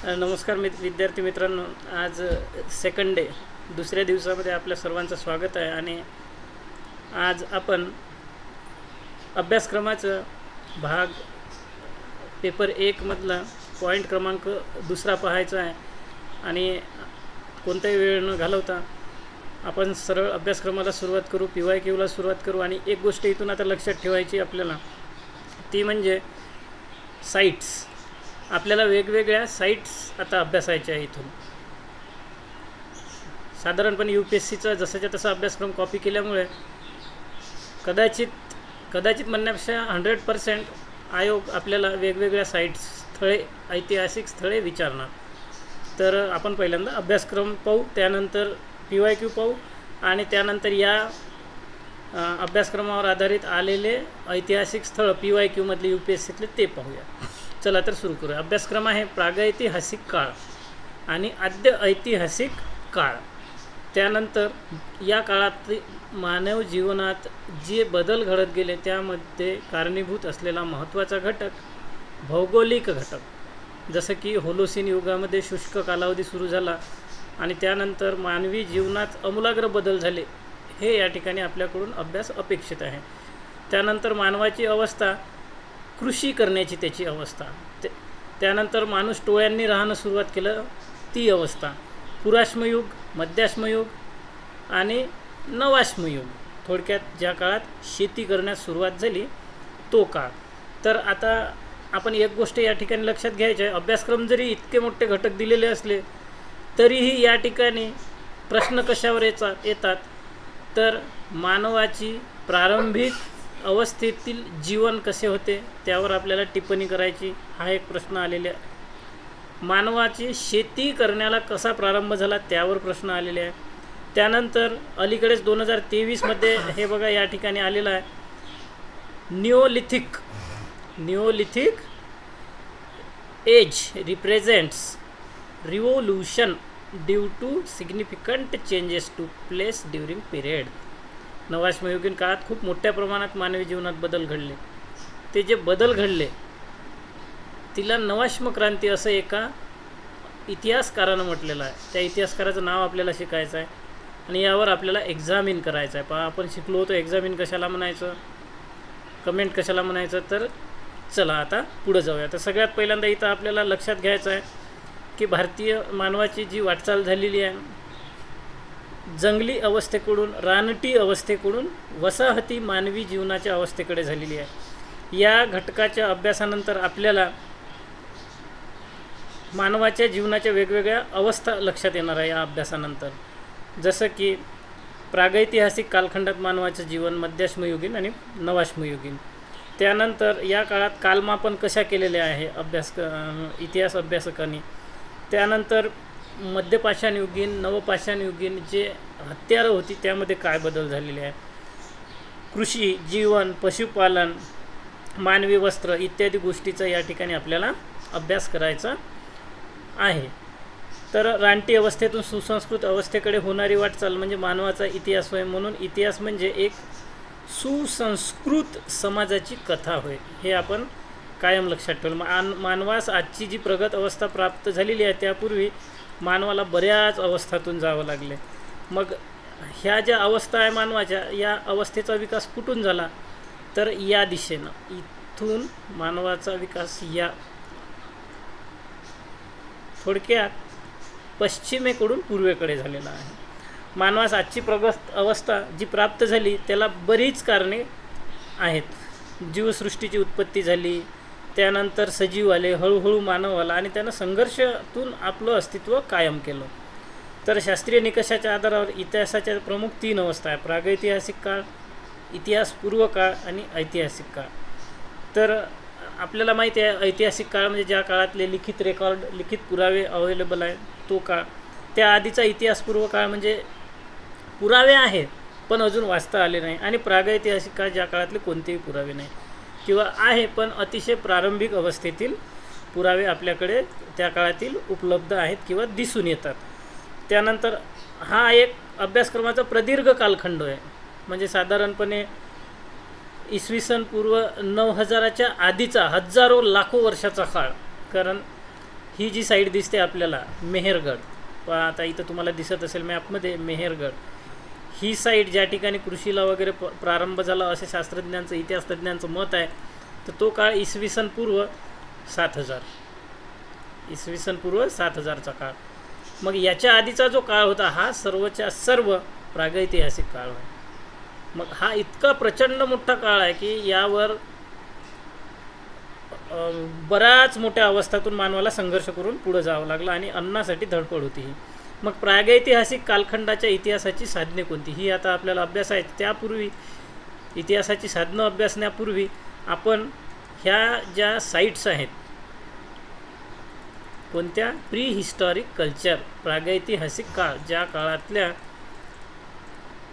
नमस्कार विद्यार्थी मित्रांनो, आज सेकंड डे दुसऱ्या दिवसामध्ये आपल्या सर्वांचं स्वागत आहे. आणि आज आपण अभ्यासक्रमाचं भाग पेपर 1 मधला पॉईंट क्रमांक 2 पाहायचा आहे. आणि कोणताही वेळ न घालवता आपण सरळ अभ्यासक्रमाला सुरुवात करू, PYQला सुरुवात करू. आणि एक गोष्ट इथून आता लक्षात ठेवायची आपल्याला, ती म्हणजे साईट्स. आपल्याला वेगवेगळ्या साईट्स आता अभ्यासायच्या आहे. इथून साधारणपणे UPSCचा जसाच्या तसा अभ्यासक्रम कॉपी केल्यामुळे कदाचित म्हणण्यापेक्षा 100% आयोग आपल्याला वेगवेगळ्या साईट्स, स्थळे, ऐतिहासिक स्थळे विचारणार. तर आपण पहिल्यांदा अभ्यासक्रम पाहू, त्यानंतर PYQ पाहू आणि त्यानंतर या अभ्यासक्रमावर आधारित आलेले ऐतिहासिक स्थळ PYQमधले UPSCतले ते पाहूया. चला तर सुरू करूया. अभ्यासक्रम आहे प्रागैतिहासिक काळ आणि आद्य ऐतिहासिक काळ. त्यानंतर या काळात मानव जीवनात जे बदल घडत गेले त्यामध्ये कारणीभूत असलेला महत्त्वाचा घटक भौगोलिक घटक, जसं की होलोसिन युगामध्ये शुष्क कालावधी सुरू झाला आणि त्यानंतर मानवी जीवनात आमूलाग्र बदल झाले, हे या ठिकाणी आपल्याकडून अभ्यास अपेक्षित आहे. त्यानंतर मानवाची अवस्था, कृषी करण्याची त्याची अवस्था, त्यानंतर माणूस टोळ्यांनी राहणं सुरुवात केलं ती अवस्था, पुराश्मयुग, मध्याश्मयुग आणि नवाश्मयुग, थोडक्यात ज्या काळात शेती करण्यास सुरुवात झाली तो काळ. तर आता आपण एक गोष्ट या ठिकाणी लक्षात घ्यायची आहे, अभ्यासक्रम जरी इतके मोठे घटक दिलेले असले तरीही या ठिकाणी प्रश्न कशावर येतात तर मानवाची प्रारंभिक अवस्थेतील जीवन कसे होते त्यावर आपल्याला टिप्पणी करायची, हा एक प्रश्न आलेला आहे. मानवाची शेती करण्याला कसा प्रारंभ झाला त्यावर प्रश्न आलेले आहे. त्यानंतर अलीकडेच 2023मध्ये हे बघा या ठिकाणी आलेलं आहे, Neolithic age represents revolution due to significant changes to place during period. नवाश्मयुगीन काळात खूप मोठ्या प्रमाणात मानवी जीवनात बदल घडले. ते जे बदल घडले तिला नवाश्म क्रांती असं एका इतिहासकारानं म्हटलेलं आहे. त्या इतिहासकाराचं नाव आपल्याला शिकायचं आहे आणि यावर आपल्याला एक्झामिन करायचं आहे. पहा, आपण शिकलो होतो एक्झामिन कशाला म्हणायचं, कमेंट कशाला म्हणायचं. तर चला आता पुढं जाऊया. तर सगळ्यात पहिल्यांदा इथं आपल्याला लक्षात घ्यायचं आहे की भारतीय मानवाची जी वाटचाल झालेली आहे, जंगली अवस्थेकडून रानटी अवस्थेकडून वसाहती मानवी जीवनाच्या अवस्थेकडे झालेली आहे. या घटकाच्या अभ्यासानंतर आपल्याला मानवाच्या जीवनाच्या वेगवेगळ्या अवस्था लक्षात येणार आहे या अभ्यासानंतर, जसं की प्रागैतिहासिक कालखंडात मानवाचं जीवन, मध्याश्मयुगीन आणि नवाश्मयुगीन. त्यानंतर या काळात कालमापन कशा केलेले आहे इतिहास अभ्यासकांनी. त्यानंतर मध्यपाषाणयुगीन, नवपाषाणयुगीन जे हत्यारं होती त्यामध्ये काय बदल झालेले आहे. कृषी, जीवन, पशुपालन, मानवी वस्त्र इत्यादी गोष्टीचा या ठिकाणी आपल्याला अभ्यास करायचा आहे. तर रानटी अवस्थेतून सुसंस्कृत अवस्थेकडे होणारी वाटचाल म्हणजे मानवाचा इतिहास होय. म्हणून इतिहास म्हणजे एक सुसंस्कृत समाजाची कथा होय, हे आपण कायम लक्षात ठेवलं. मानवास आजची जी प्रगत अवस्था प्राप्त झालेली आहे त्यापूर्वी मानवाला बऱ्याच अवस्थातून जावं लागले. मग ह्या ज्या अवस्था आहे मानवाच्या, या अवस्थेचा विकास कुठून झाला तर या दिशेनं, इथून मानवाचा विकास या थोडक्यात पश्चिमेकडून पूर्वेकडे झालेला आहे. मानवास आजची प्रगत अवस्था जी प्राप्त झाली त्याला बरीच कारणे आहेत. जीवसृष्टीची उत्पत्ती झाली, त्यानंतर सजीव आले, हळूहळू मानव आला आणि त्यानं संघर्षातून आपलं अस्तित्व कायम केलं. तर शास्त्रीय निकषाच्या आधारावर इतिहासाच्या प्रमुख 3 अवस्था आहे: प्रागैतिहासिक काळ, इतिहासपूर्व काळ आणि ऐतिहासिक काळ. तर आपल्याला माहिती आहे ऐतिहासिक काळ म्हणजे ज्या काळातले लिखित रेकॉर्ड, लिखित पुरावे अवेलेबल आहे तो काळ. त्या आधीचा इतिहासपूर्व काळ म्हणजे पुरावे आहेत पण अजून वाचता आले नाही. आणि प्रागैतिहासिक काळ ज्या काळातले कोणतेही पुरावे नाही किंवा आहे पण अतिशय प्रारंभिक अवस्थेतील पुरावे आपल्याकडे त्या काळातील उपलब्ध आहेत किंवा दिसून येतात. त्यानंतर हा एक अभ्यासक्रमाचा प्रदीर्घ कालखंड आहे, म्हणजे साधारणपणे इसवी सन पूर्व 9000च्या आधीचा हजारो लाखो वर्षाचा काळ. कारण ही जी साईड दिसते आपल्याला मेहरगड, पहा आता इथं तुम्हाला दिसत असेल मॅपमध्ये मेहरगड, ही साईड ज्या ठिकाणी कृषीला वगैरे प्रारंभ झाला असे शास्त्रज्ञांचं इतिहासतज्ञांचं मत आहे. तर तो काळ इसवी सन पूर्व 7000, इसवी सन पूर्व 7000चा काळ. मग याच्या आधीचा जो काळ होता हा सर्वच्या सर्व प्रागैतिहासिक काळ आहे. मग हा इतका प्रचंड मोठा काळ आहे की यावर बऱ्याच मोठ्या अवस्थातून मानवाला संघर्ष करून पुढे जावं लागलं आणि अन्नासाठी धडपड होती ही. मग प्रागैतिहासिक कालखंडाच्या इतिहासाची साधने कोणती, ही आता आपल्याला अभ्यास आहे. त्यापूर्वी इतिहासाची साधनं अभ्यासण्यापूर्वी आपण ह्या ज्या साईट्स आहेत कोणत्या, प्री हिस्टॉरिक कल्चर, प्रागैतिहासिक काळ, ज्या काळातल्या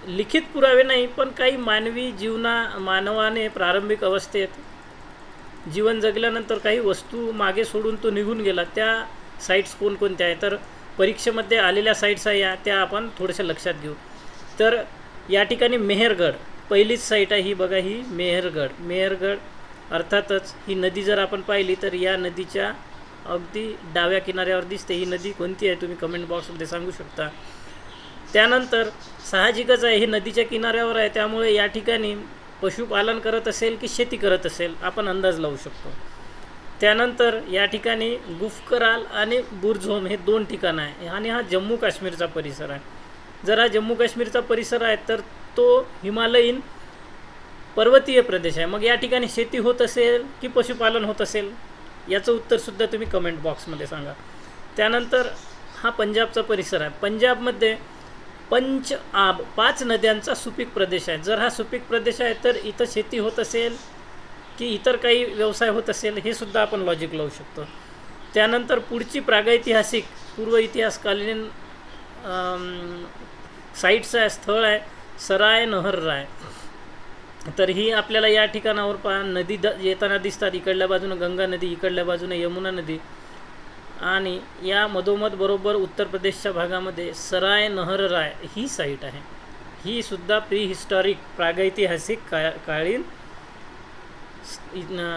लिखित पुरावे नाही पण काही मानवी मानवाने प्रारंभिक अवस्थेत जीवन जगल्यानंतर काही वस्तू मागे सोडून तो निघून गेला, त्या साईट्स कोणकोणत्या आहे. तर परीक्षेमध्ये आलेल्या साईट्स आहे त्या आपण थोड्याशा लक्षात घेऊ. तर या ठिकाणी मेहरगड पहिलीच साईट आहे, ही बघा, ही मेहरगड. मेहरगड अर्थातच ही नदी जर आपण पाहिली तर या नदीच्या अगदी डाव्या किनाऱ्यावर दिसते. ही नदी कोणती आहे तुम्ही कमेंट बॉक्समध्ये सांगू शकता. त्यानंतर साहजिकच आहे हे नदीच्या किनाऱ्यावर आहे, त्यामुळे या ठिकाणी पशुपालन करत असेल की शेती करत असेल आपण अंदाज लावू शकतो. त्यानंतर या ठिकाणी गुफकराल आणि बुरझोम हे 2 ठिकाणं आहे आणि हा जम्मू काश्मीरचा परिसर आहे. जर हा जम्मू काश्मीरचा परिसर आहे तर तो हिमालयीन पर्वतीय प्रदेश आहे. मग या ठिकाणी शेती होत असेल की पशुपालन होत असेल याचं उत्तरसुद्धा तुम्ही कमेंट बॉक्समध्ये सांगा. त्यानंतर हा पंजाबचा परिसर आहे. पंजाबमध्ये पंचआब 5 नद्यांचा सुपीक प्रदेश आहे. जर हा सुपीक प्रदेश आहे तर इथं शेती होत असेल की इतर काही व्यवसाय होत असेल हे सुद्धा आपण लॉजिक लावू शकतो. त्यानंतर पुढची प्रागैतिहासिक पूर्व इतिहासकालीन साईट्स आहे, स्थळ आहे सराय नहर राय. तर ही आपल्याला या ठिकाणावर पहा नदी येताना दिसतात. इकडल्या बाजूनं गंगा नदी, इकडल्या बाजूनं यमुना नदी आणि या मधोमध बरोबर उत्तर प्रदेशच्या भागामध्ये सराय नहर राय ही साईट आहे. ही सुद्धा प्री हिस्टॉरिक प्रागैतिहासिक काळीन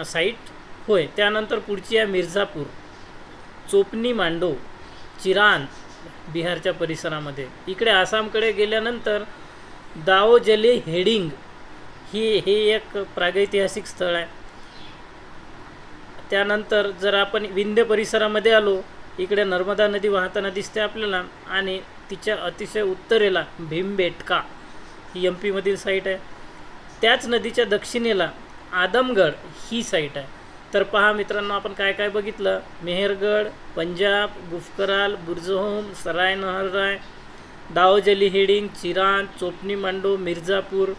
साईट होय. त्यानंतर पुढची आहे मिर्झापूर, चोपनी मांडो, चिरान बिहारच्या परिसरामध्ये. इकडे आसामकडे गेल्यानंतर दाओजले हेडिंग हे एक प्रागैतिहासिक स्थळ आहे. त्यानंतर जर आपण विंध्य परिसरामध्ये आलो, इकडे नर्मदा नदी वाहताना दिसते आपल्याला आणि तिच्या अतिशय उत्तरेला भीमबेटका ही MP मधील साईट आहे. त्याच नदीच्या दक्षिणेला आदमगड ही साईट आहे. तर पहा मित्रांनो, आपण काय काय बघितलं. मेहरगड, पंजाब, गुफकराल, बुरझोम, सराय नहर राय, दाओजली हेडिंग, चिरान, चोपनी मांडो, मिर्झापूर,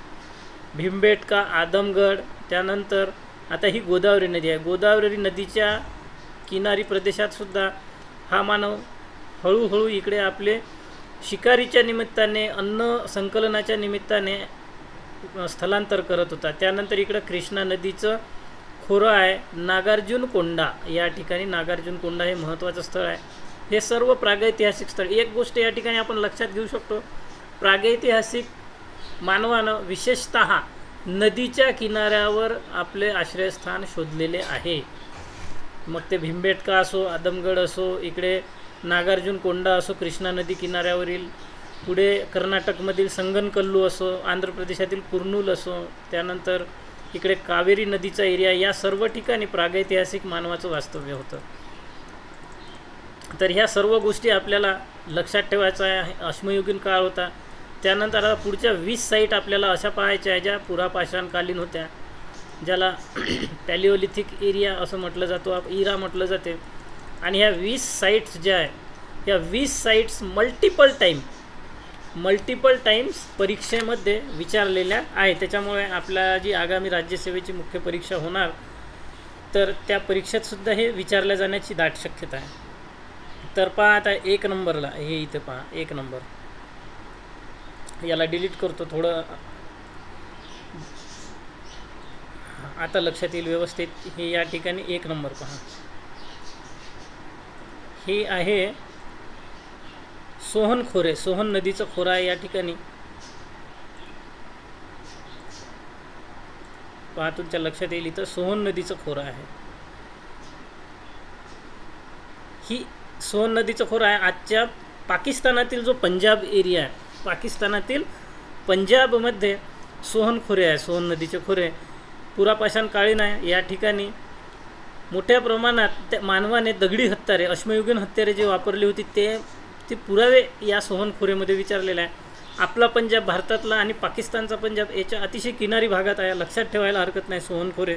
भीमबेटका, आदमगड. त्यानंतर आता ही गोदावरी नदी आहे. गोदावरी नदीच्या किनारी प्रदेशातसुद्धा हा मानव हळूहळू इकडे आपले शिकारीच्या निमित्ताने, अन्न संकलनाच्या निमित्ताने स्थलांतर करत होता. त्यानंतर इकडं कृष्णा नदीचं खोरं आहे नागार्जुन कोंडा. या ठिकाणी नागार्जुन कोंडा हे महत्त्वाचं स्थळ आहे. हे सर्व प्रागैतिहासिक स्थळ. एक गोष्ट या ठिकाणी आपण लक्षात घेऊ शकतो, प्रागैतिहासिक मानवानं विशेषतः नदीच्या किनाऱ्यावर आपले आश्रयस्थान शोधलेले आहे. मग ते भीमबेटका असो, आदमगड असो, इकडे नागार्जुन कोंडा असो कृष्णा नदी किनाऱ्यावरील, पुढे कर्नाटकमधील संगनकल्लू असो, आंध्र प्रदेशातील कुर्नूल असो, त्यानंतर इकडे कावेरी नदीचा एरिया, या सर्व ठिकाणी प्रागैतिहासिक मानवाचं वास्तव्य होतं. तर ह्या सर्व गोष्टी आपल्याला लक्षात ठेवायचं आहे. अश्मयुगीन काळ होता. त्यानंतर आता पुढच्या 20 साईट आपल्याला अशा पाहायच्या आहे ज्या पुरापाषाणकालीन होत्या, ज्याला पॅलिओलिथिक एरिया असं म्हटलं जातो, इरा म्हटलं जाते. आणि ह्या 20 साईट्स ज्या आहे, ह्या 20 साईट्स मल्टिपल टाईम्स परीक्षेमध्ये विचारलेल्या आहे. त्याच्यामुळे आपल्या जी आगामी राज्यसेवेची मुख्य परीक्षा होणार तर त्या परीक्षेतसुद्धा हे विचारल्या जाण्याची दाट शक्यता आहे. तर पहा आता 1 नंबरला हे इथे पहा 1 नंबर, याला डिलीट करतो थोडं, आता लक्षात येईल व्यवस्थित. हे या ठिकाणी 1 नंबर पहा, हे आहे सोहन खोरे, सोहन नदीचं खोरा आहे या ठिकाणी. पहा तुमच्या लक्षात येईल इथं सोहन नदीचं खोरा आहे. ही सोन नदीचं खोरं आहे. आजच्या पाकिस्तानातील जो पंजाब एरिया आहे, पाकिस्तानातील पंजाबमध्ये सोहन खोरे आहे, सोहन नदीचे खोरे. पुरापाषाण कालीन आहे. या ठिकाणी मोठ्या प्रमाणात त्या मानवाने दगडी हत्यारे, अश्मयुगीन हत्यारे जे वापरली होती ते पुरावे या सोहन खोरेमध्ये विचारलेले आहे. आपला पंजाब भारतातला आणि पाकिस्तानचा पंजाब याच्या अतिशय किनारी भागात आहे. लक्षात ठेवायला हरकत नाही. सोहन खोरे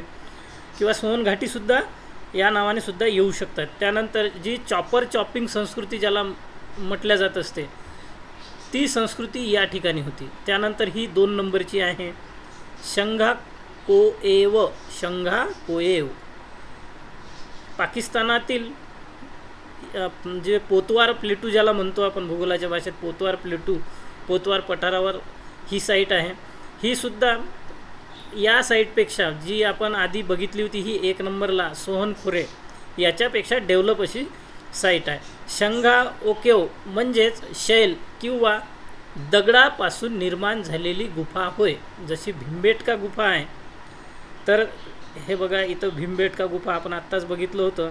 किंवा सोहन घाटीसुद्धा या नावाने सुद्धा येऊ शकतात. त्यानंतर जी चॉपिंग संस्कृती ज्याला म्हटल्या जात असते, ती संस्कृती या ठिकाणी होती. त्यानंतर ही 2 नंबरची आहे शंघा कोएव. पाकिस्तानातील जे पोतवार प्लेटू ज्याला म्हणतो आपण भूगोलाच्या भाषेत, पोतवार पठारावर ही साईट आहे. ही सुद्धा या साईटपेक्षा जी आपण आधी बघितली होती ही 1 नंबरला सोहन खोरे याच्यापेक्षा डेव्हलप अशी साईट आहे. शंघा ओकेव म्हणजेच शैल किंवा दगडापासून निर्माण झालेली गुफा होय. जशी भीमबेटका गुफा आहे, तर हे बघा इथं भीमबेटका गुफा आपण आत्ताच बघितलं होतं.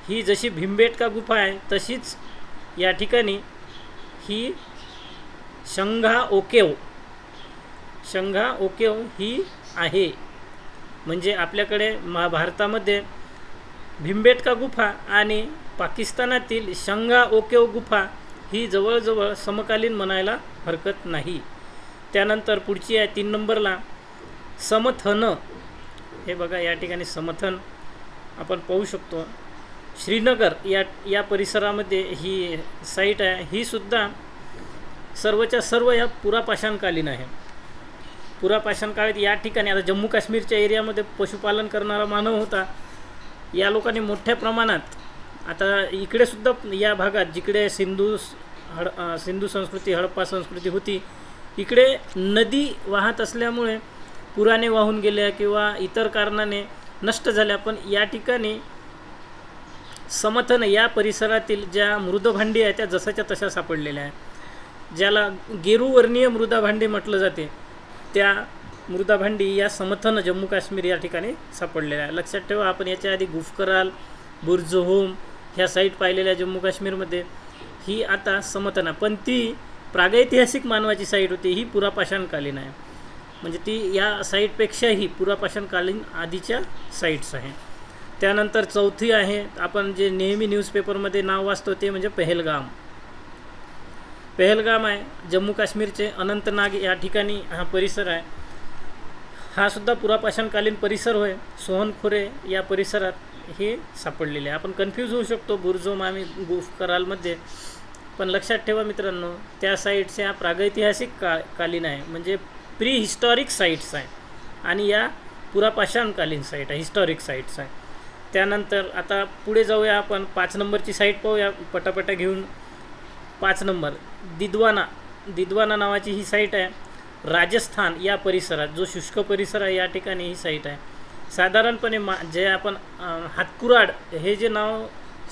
ही जशी भीमबेटका गुफा आहे तशीच या ठिकाणी ही शंघा ओकेव ही आहे. म्हणजे आपल्याकडे भारतामध्ये भीमबेटका गुफा आणि पाकिस्तानातील शंघा ओकेव गुफा ही जवळजवळ समकालीन म्हणायला हरकत नाही. त्यानंतर पुढची आहे 3 नंबरला समथन. हे बघा या ठिकाणी समथन आपण पाहू शकतो. श्रीनगर या परिसरामध्ये ही साईट आहे. ही सुद्धा सर्वच्या सर्व या पुरापाषाणकालीन आहे. पुरापाषाण काळात या ठिकाणी आता जम्मू काश्मीरच्या एरियामध्ये पशुपालन करणारा मानव होता. या लोकांनी मोठ्या प्रमाणात आता इकडे सुद्धा या भागात जिकडे सिंधू संस्कृती, हडप्पा संस्कृती होती, इकडे नदी वाहत असल्यामुळे पुराने वाहून गेल्या किंवा इतर कारणाने नष्ट झाल्या. पण या ठिकाणी समथन या परिसरातील ज्या मृदभांडी आहेत त्या जसाच्या तशा सापडलेल्या आहेत. ज्याला गेरूवर्णीय मृदाभांडी म्हटलं जाते, त्या मृदाभांडी या समथन जम्मू काश्मीर या ठिकाणी सापडलेल्या आहे. लक्षात ठेवा, आपण याच्या आधी गुफकराल, बुर्जहोम ह्या साईट पाहिलेल्या जम्मू काश्मीरमध्ये. ही आता समथन आहे, पण ती प्रागैतिहासिक मानवाची साईट होती. ही पुरापाषाणकालीन आहे. म्हणजे ती या साईटपेक्षाही पुरापाषाणकालीन आधीच्या साईट्स आहे. त्यानंतर चौथी आहे, आपण जे नेहमी न्यूजपेपरमध्ये नाव वाचतो ते म्हणजे पहलगाम आहे. जम्मू काश्मीरचे अनंतनाग या ठिकाणी हा परिसर आहे. हा सुद्धा पुरापाषाणकालीन परिसर होय. सोहनखोरे या परिसरात हे सापडलेले आहे. आपण कन्फ्यूज होऊ शकतो बुर्जोम आणि गुफकरालमध्ये, पण लक्षात ठेवा मित्रांनो, त्या साईट्स ह्या प्रागैतिहासिक कालीन आहे, म्हणजे प्री हिस्टॉरिक साईट्स आहे, आणि या पुरापाषाणकालीन साईट आहे, हिस्टॉरिक साईट्स आहे. त्यानंतर आता पुढे जाऊया, आपण 5 नंबरची साईट पाहूया पटापटा घेऊन. 5 नंबर दिद्वाना नावाची ही साईट आहे. राजस्थान या परिसरात, जो शुष्क परिसर आहे या ठिकाणी ही साईट आहे. साधारणपणे जे आपण हातकुराड हे जे नाव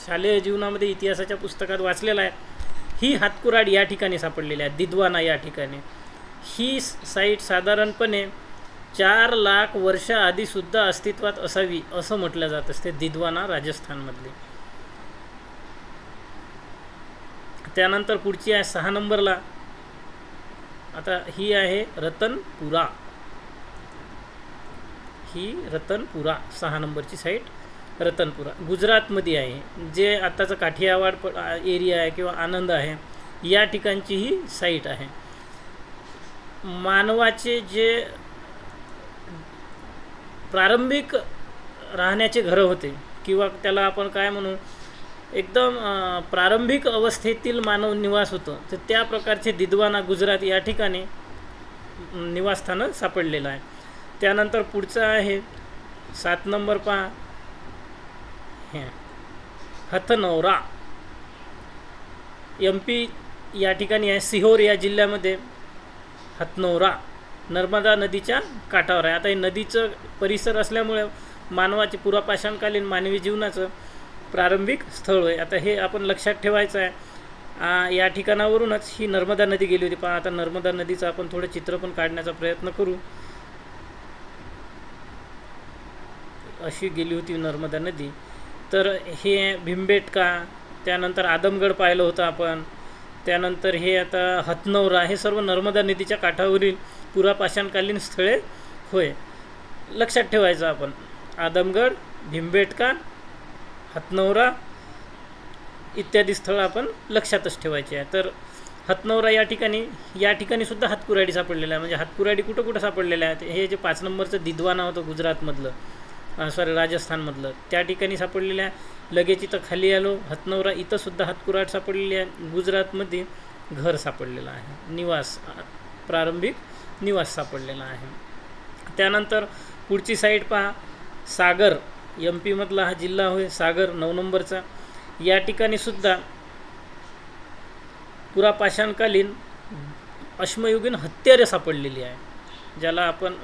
शालेय जीवनामध्ये इतिहासाच्या पुस्तकात वाचलेलं आहे, ही हातकुराड या ठिकाणी सापडलेली आहे, दिद्वाना या ठिकाणी. ही साईट साधारणपणे 4 लाख वर्षाआधीसुद्धा अस्तित्वात असावी असं म्हटलं जात असते, दिद्वाना राजस्थानमधली. त्यानंतर पुढची आहे 6 नंबरला. आता ही आहे रतनपुरा. ही रतनपुरा 6 नंबरची साईट रतनपुरा गुजरातमध्ये आहे. जे आत्ताचं काठियावाड एरिया आहे किंवा आनंद आहे या ठिकाणची ही साईट आहे. मानवाचे जे प्रारंभिक राहण्याचे घरं होते किंवा त्याला आपण काय म्हणू, एकदम प्रारंभिक अवस्थेतील मानव निवास होतो, तर त्या प्रकारचे दिद्वाना गुजरात या ठिकाणी निवासस्थानं सापडलेलं आहे. त्यानंतर पुढचं आहे 7 नंबर पहा, हथनौरा MP या ठिकाणी आहे. सिहोर या जिल्ह्यामध्ये हथनौरा नर्मदा नदीच्या काठावर आहे. आता हे नदीचं परिसर असल्यामुळे मानवाचे पुरापाषाणकालीन मानवी जीवनाचं प्रारंभिक स्थळ आहे. आता हे आपण लक्षात ठेवायचं आहे. या ठिकाणावरूनच ही नर्मदा नदी गेली होती. पण आता नर्मदा नदीचं आपण थोडं चित्र पण काढण्याचा प्रयत्न करू. अशी गेली होती नर्मदा नदी. तर हे भीमबेटका त्यानंतर आदमगड पाहिलं होतं आपण. त्यानंतर हे आता हतनवरा, हे सर्व नर्मदा नदीच्या काठावरील पुरापाषाणकालीन स्थळे होय. लक्षात ठेवायचं आपण. आदमगड, भीमबेटका, हतनवरा इत्यादी स्थळं आपण लक्षातच ठेवायची आहे. तर हतनवरा या ठिकाणी सुद्धा हातकुराडी सापडलेलं आहे. म्हणजे हातकुराडी कुठं कुठं सापडलेल्या आहेत. हे जे 5 नंबरचं दिद्वाना होतं गुजरातमधलं, राजस्थानमधलं, त्या ठिकाणी सापडलेलं आहे. लगेच इथं खाली आलो, हतनवरा, इथं सुद्धा हातकुराड सापडलेली आहे. गुजरातमध्ये घर सापडलेलं आहे, निवास, प्रारंभिक निवास सापडलेला आहे. त्यानंतर पुढची साईड पहा, सागर, MP मधला हा जिल्हा होय सागर, 9 नंबरचा. या ठिकाणी सुद्धा पुरापाषाणकालीन अश्मयुगीन हत्यारे सापडलेली आहे, ज्याला आपण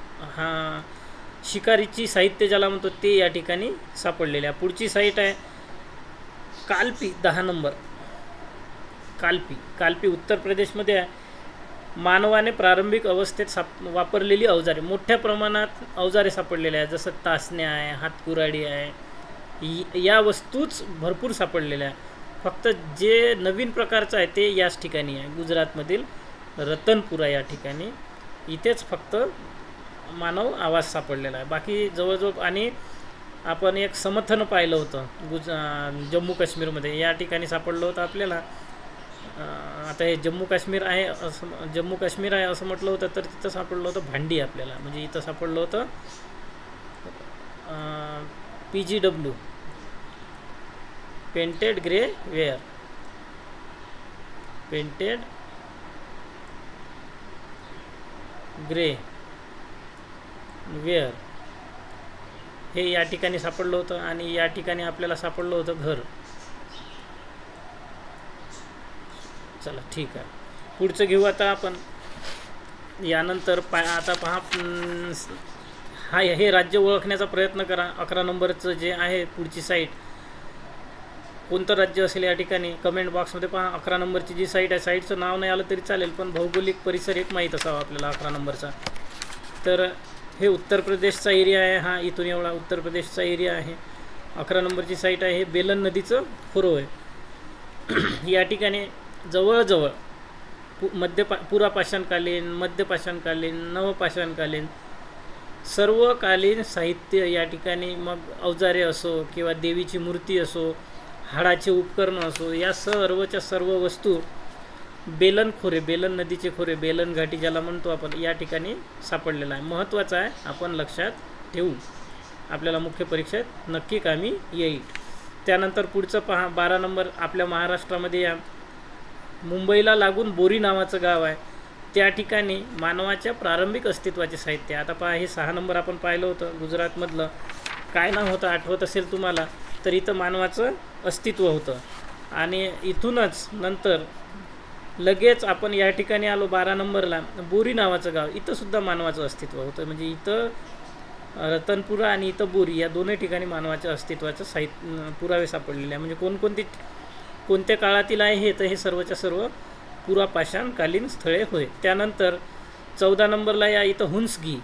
शिकारीची साहित्य ज्याला म्हणतो ते या ठिकाणी सापडलेले आहे. पुढची साईट आहे कालपी, 10 नंबर. कालपी उत्तर प्रदेशमध्ये आहे. मानवाने प्रारंभिक अवस्थेत वापरलेली अवजारे, मोठ्या प्रमाणात अवजारे सापडलेले आहेत, जसं तासण्या आहे, हातकुराडी आहे, या वस्तूच भरपूर सापडलेल्या आहे. फक्त जे नवीन प्रकारचं आहे ते याच ठिकाणी आहे, गुजरातमधील रतनपुरा या ठिकाणी. इथेच फक्त मानव आवाज सापडलेला आहे. बाकी जवळजवळ, आणि आपण एक समथन पाहिलं होतं जम्मू काश्मीरमध्ये, या ठिकाणी सापडलं होतं आपल्याला. आता हे जम्मू काश्मीर आहे असं म्हटलं होतं, तर तिथं सापडलं होतं भांडी आपल्याला. म्हणजे इथं सापडलं होतं PGW, painted grey ware, painted grey ware, हे या ठिकाणी सापडलं होतं. आणि या ठिकाणी आपल्याला सापडलं होतं घर. चला ठीक आहे, पुढचं घेऊ आता आपण. यानंतर आता पहा, हे राज्य ओळखण्याचा प्रयत्न करा. 11 नंबरचं जे आहे पुढची साईट, कोणतं राज्य असेल या ठिकाणी कमेंट बॉक्समध्ये पहा. 11 नंबरची जी साईट आहे, साईटचं नाव नाही आलं तरी चालेल, पण भौगोलिक परिसर एक माहीत असावा आपल्याला 11 नंबरचा. तर हे उत्तर प्रदेशचा एरिया आहे. हा इथून एवढा उत्तर प्रदेशचा एरिया आहे. 11 नंबरची साईट आहे. हे बेलन नदीचं खोरं आहे. या ठिकाणी जवळजवळ पुरापाषाणकालीन, मध्यपाषाणकालीन, नवपाषाणकालीन, सर्वकालीन साहित्य या ठिकाणी, मग अवजारे असो किंवा देवीची मूर्ती असो, हाडाचे उपकरण असो, या सर्वच्या सर्व वस्तू बेलन नदीचे खोरे, बेलन घाटी ज्याला म्हणतो आपण, या ठिकाणी सापडलेला आहे. महत्त्वाचं आहे, आपण लक्षात ठेवू, आपल्याला मुख्य परीक्षेत नक्की कामी येईल. त्यानंतर पुढचं पहा, 12 नंबर. आपल्या महाराष्ट्रामध्ये या मुंबईला लागून बोरी नावाचं गाव आहे. त्या ठिकाणी मानवाच्या प्रारंभिक अस्तित्वाचे साहित्य. आता पहा, हे 6 नंबर आपण पाहिलं होतं गुजरातमधलं. काय नाव होतं आठवत असेल तुम्हाला, तर इथं मानवाचं अस्तित्व होतं. आणि इथूनच नंतर लगेच आपण या ठिकाणी आलो 12 नंबरला, बोरी नावाचं गाव. इथंसुद्धा मानवाचं अस्तित्व होतं. म्हणजे इथं रतनपुरा आणि इथं बोरी, या दोन्ही ठिकाणी मानवाच्या अस्तित्वाचं पुरावे सापडलेले आहे. म्हणजे कोणत्या काळातील आहे हे, तर हे सर्वच्या सर्व पुरापाषाणकालीन स्थळे होय. त्यानंतर 14 नंबरला या इथं हुंसगी,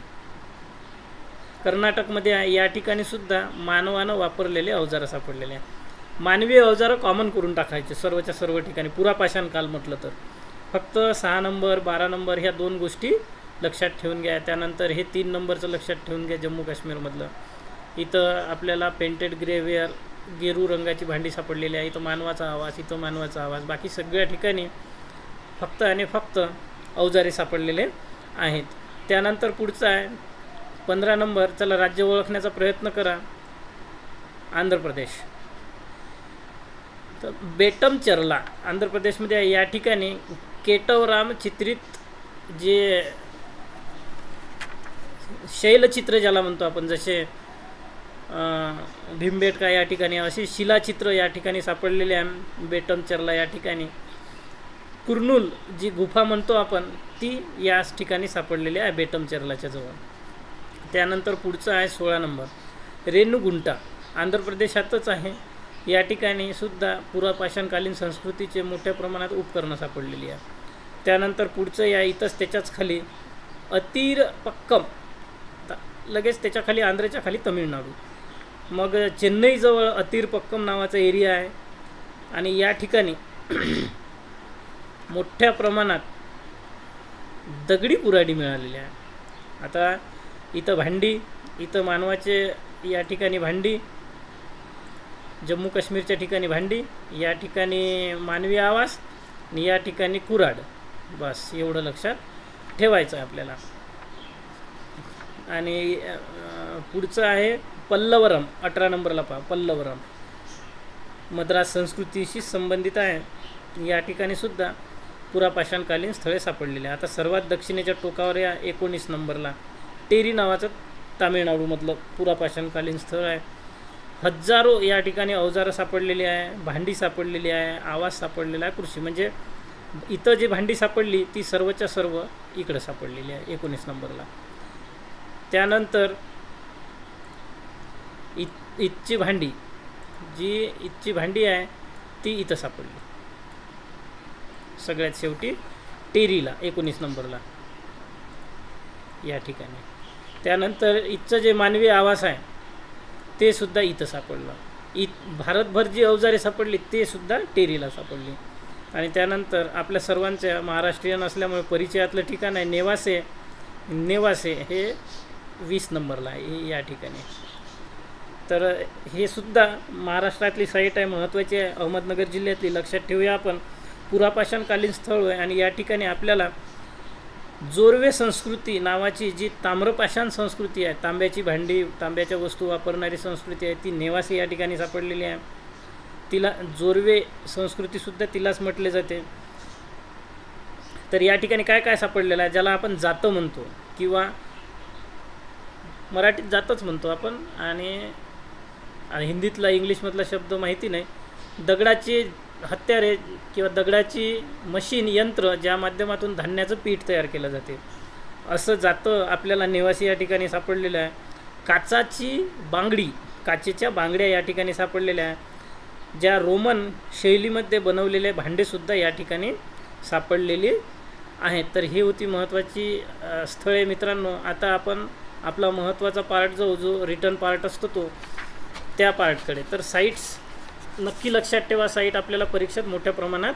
कर्नाटकमध्ये आहे. या ठिकाणी सुद्धा मानवानं वापरलेले अवजारं सापडलेले आहे. मानवी अवजारं कॉमन करून टाकायचे सर्वच्या सर्व ठिकाणी पुरापाषाण काल म्हटलं तर. फक्त 6 नंबर 12 नंबर ह्या 2 गोष्टी लक्षात ठेवून घ्या. त्यानंतर हे 3 नंबरचं लक्षात ठेवून घ्या, जम्मू काश्मीरमधलं. इथं आपल्याला पेंटेड ग्रे वेअर, गेरू रंगाची भांडी सापडलेली आहे. इथं मानवाचा आवाज, इथं मानवाचा आवाज. बाकी सगळ्या ठिकाणी फक्त आणि फक्त अवजारे सापडलेले आहेत. त्यानंतर पुढचं आहे 15 नंबर. चला, राज्य ओळखण्याचा प्रयत्न करा. आंध्र प्रदेश. तर बेटमचर्ला आंध्र प्रदेशमध्ये आहे. या ठिकाणी केटवराम चित्रित जे शैलचित्र ज्याला म्हणतो आपण, जसे भीमबेटका या ठिकाणी, अशी शिलाचित्र या ठिकाणी सापडलेले आहे बेटमचर्ला या ठिकाणी. कुर्नूल जी गुफा म्हणतो आपण, ती याच ठिकाणी सापडलेली आहे बेटमचर्लाच्या जवळ. त्यानंतर पुढचं आहे 16 नंबर, रेणुगुंटा. आंध्र प्रदेशातच आहे. या ठिकाणी सुद्धा पुरापाषाणकालीन संस्कृतीचे मोठ्या प्रमाणात उपकरणं सापडलेली आहे. त्यानंतर पुढचं या इथंच त्याच्याच खाली अतिरपक्कम, लगेच त्याच्या खाली आंध्रच्या खाली तमिळनाडू. मग चेन्नईजवळ अतिरपक्कम नावाचा एरिया आहे. आणि या ठिकाणी मोठ्या प्रमाणात दगडी कुऱ्हाडी मिळालेली आहे. आता इथं भांडी, इथं मानवाचे या ठिकाणी भांडी, जम्मू काश्मीरच्या ठिकाणी भांडी, या ठिकाणी मानवी आवाज आणि या ठिकाणी कुऱ्हाड. बस एवढं लक्षात ठेवायचं आहे आपल्याला. आणि पुढचं आहे पल्लवरम. 18 नंबरला पहा, पल्लवरम मद्रास संस्कृतीशी संबंधित आहे. या ठिकाणी सुद्धा पुरापाषाणकालीन स्थळे सापडलेले आहे. आता सर्वात दक्षिणेच्या टोकावर या 19 नंबरला टेरी नावाचं तामिळनाडूमधलं पुरापाषाणकालीन स्थळ आहे. हजारो या ठिकाणी अवजारं सापडलेली आहे, भांडी सापडलेली आहे, आवाज सापडलेला आहे, कृषी. म्हणजे इथं जी भांडी सापडली ती सर्वच्या सर्व इकडं सापडलेली आहे 19 नंबरला. त्यानंतर इथची भांडी, जी इथची भांडी आहे ती इथं सापडली सगळ्यात शेवटी टेरीला 19 नंबरला या ठिकाणी. त्यानंतर इथचं जे मानवी आवास आहे ते सुद्धा इथं सापडलं. भारतभर जी अवजारे सापडली ते सुद्धा टेरीला सापडली. आणि त्यानंतर आपल्या सर्वांच्या महाराष्ट्रीयन असल्यामुळे परिचयातलं ठिकाण आहे नेवासे. नेवासे हे 20 नंबरला आहे या ठिकाणी. तर हे सुद्धा महाराष्ट्रातली साईट आहे, महत्त्वाची आहे, अहमदनगर जिल्ह्यातली. लक्षात ठेवूया आपण. पुरापाषाणकालीन स्थळ आहे आणि या ठिकाणी आपल्याला जोरवे संस्कृती नावाची जी ताम्रपाषाण संस्कृती आहे, तांब्याची भांडी, तांब्याच्या वस्तू वापरणारी संस्कृती आहे, ती नेवासे या ठिकाणी सापडलेली आहे. तिला जोरवे संस्कृतीसुद्धा तिलाच म्हटले जाते. तर या ठिकाणी काय काय सापडलेलं आहे, ज्याला आपण जातं म्हणतो किंवा मराठीत जातच म्हणतो आपण, आणि हिंदीतला इंग्लिशमधला शब्द माहिती नाही. दगडाची हत्यारे किंवा दगडाची मशीन, यंत्र, ज्या माध्यमातून धान्याचं पीठ तयार केलं जाते, असं जातं आपल्याला नेवासी या ठिकाणी सापडलेलं आहे. काचाची बांगडी, काचेच्या बांगड्या या ठिकाणी सापडलेल्या आहे. ज्या रोमन शैलीमध्ये बनवलेले भांडेसुद्धा या ठिकाणी सापडलेली आहेत. तर ही होती महत्त्वाची स्थळे मित्रांनो. आता आपण आपला महत्त्वाचा पार्ट जो रिटर्न पार्ट असतो तो त्या पार्टकडे. तर साईट्स नक्की लक्षात ठेवा. साईट आपल्याला परीक्षेत मोठ्या प्रमाणात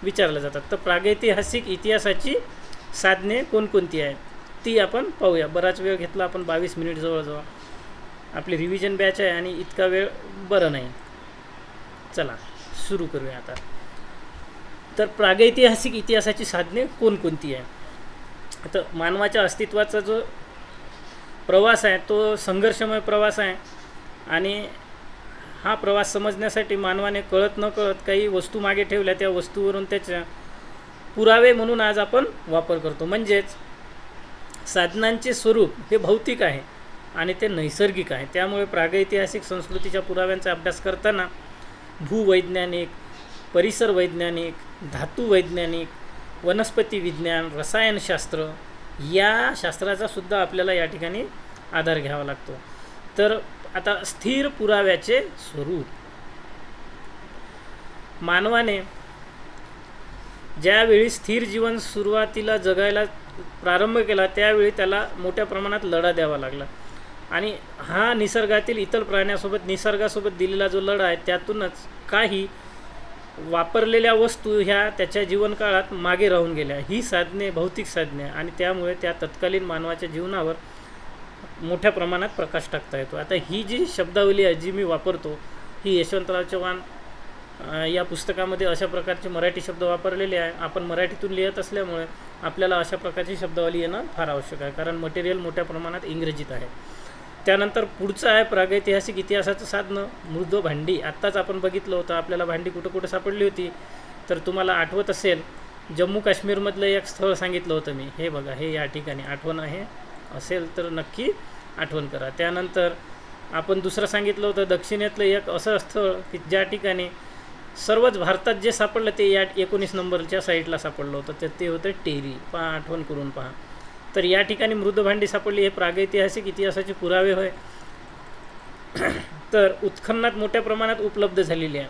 विचारल्या जातात. तर प्रागैतिहासिक इतिहासाची साधने कोणकोणती आहेत ती आपण पाहूया. बराच वेळ घेतला आपण, 22 मिनिट जवळजवळ. आपली रिव्हिजन बॅच आहे आणि इतका वेळ बरं नाही. चला सुरू करूया आता. तर प्रागैतिहासिक इतिहासाची साधने कोणकोणती आहे. आता मानवाच्या अस्तित्वाचा जो प्रवास आहे तो संघर्षमय प्रवास आहे. आणि हा प्रवास समजण्यासाठी मानवाने कळत न कळत काही वस्तू मागे ठेवल्या. त्या वस्तूवरून त्याच्या पुरावे म्हणून आज आपण वापर करतो. म्हणजेच साधनांचे स्वरूप हे भौतिक आहे आणि ते नैसर्गिक आहे. त्यामुळे प्रागैतिहासिक संस्कृतीच्या पुराव्यांचा अभ्यास करताना भूवैज्ञानिक, परिसर वैज्ञानिक, धातू वैज्ञानिक, वनस्पती विज्ञान, रसायनशास्त्र या शास्त्राचा सुद्धा आपल्याला या ठिकाणी आधार घ्यावा लागतो. तर आता स्थिर पुराव्याचे स्वरूप. मानवाने ज्यावेळी स्थिर जीवन सुरुवातीला जगायला प्रारंभ केला त्यावेळी त्याला मोठ्या प्रमाणात लढा द्यावा लागला. आणि हा निसर्गातील इतर प्राण्यासोबत, निसर्गासोबत दिलेला जो लढा आहे त्यातूनच काही वापरलेल्या वस्तू ह्या त्याच्या जीवनकाळात मागे राहून गेल्या. ही साधने भौतिक साधने आणि त्यामुळे त्या तत्कालीन मानवाच्या जीवनावर मोठ्या प्रमाणात प्रकाश टाकता येतो. आता ही जी शब्दावली आहे जी मी वापरतो ही यशवंतराव चव्हाण या पुस्तकामध्ये अशा प्रकारचे मराठी शब्द वापरलेले आहे. आपण मराठीतून लिहित असल्यामुळे आपल्याला अशा प्रकारची शब्दावली येणं फार आवश्यक आहे, कारण मटेरियल मोठ्या प्रमाणात इंग्रजीत आहे. त्यानंतर पुढचं आहे प्रागैतिहासिक इतिहासाचं साधनं मृद भांडी. आत्ताच आपण बघितलं होतं आपल्याला भांडी कुठं कुठं सापडली होती. तर तुम्हाला आठवत असेल जम्मू काश्मीरमधलं एक स्थळ सांगितलं होतं मी. हे बघा, हे या ठिकाणी आठवण आहे असेल तर नक्की आठवण करा. त्यानंतर आपण दुसरं सांगितलं होतं दक्षिणेतलं एक असं स्थळ की ज्या ठिकाणी सर्वच भारतात जे सापडलं ते या 19 नंबरच्या साईडला सापडलं होतं. तर ते होतं टेरी. पहा, आठवण करून पहा. तर या ठिकाणी मृदभांडी सापडली. हे प्रागैतिहासिक इतिहासाचे पुरावे होय. तर उत्खननात मोठ्या प्रमाणात उपलब्ध झालेली आहे.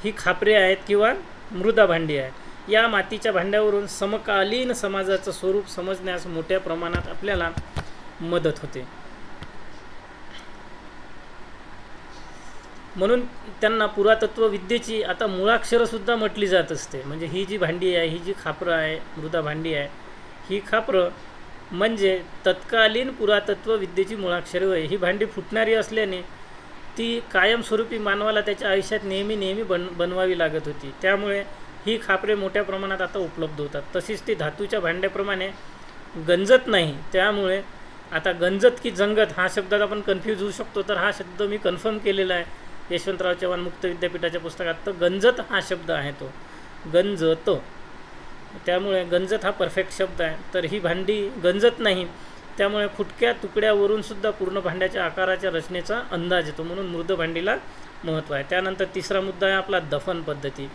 ही खापरे आहेत किंवा मृदा भांडी आहे. या मातीच्या भांड्यावरून समकालीन समाजाचं स्वरूप समजण्यास मोठ्या प्रमाणात आपल्याला मदत होते. म्हणून त्यांना पुरातत्व विद्येची आता मूळाक्षरंसुद्धा म्हटली जात असते. म्हणजे ही जी भांडी आहे, ही जी खापरं आहे, मृदा भांडी आहे, ही खापरं म्हणजे तत्कालीन पुरातत्व विद्येची मूळाक्षरे होय. ही भांडी फुटणारी असल्याने ती कायमस्वरूपी मानवाला त्याच्या आयुष्यात नेहमी बनवावी लागत होती. त्यामुळे ही खापरे मोठ्या प्रमाणात आता उपलब्ध होतात. तशीच ती धातूच्या भांड्याप्रमाणे गंजत नाही. त्यामुळे आता गंजत की जंगत हा शब्दात आपण कन्फ्यूज होऊ शकतो. तर हा शब्द मी कन्फर्म केलेला आहे यशवंतराव चव्हाण मुक्त विद्यापीठाच्या पुस्तकात. तर गंजत हा शब्द आहे, तो गंजत. त्यामुळे गंजत हा परफेक्ट शब्द आहे. तर ही भांडी गंजत नाही, त्यामुळे फुटक्या तुकड्यावरूनसुद्धा पूर्ण भांड्याच्या आकाराच्या रचनेचा अंदाज येतो. म्हणून मृद भांडीला महत्त्व आहे. त्यानंतर तिसरा मुद्दा आहे आपला दफन पद्धती.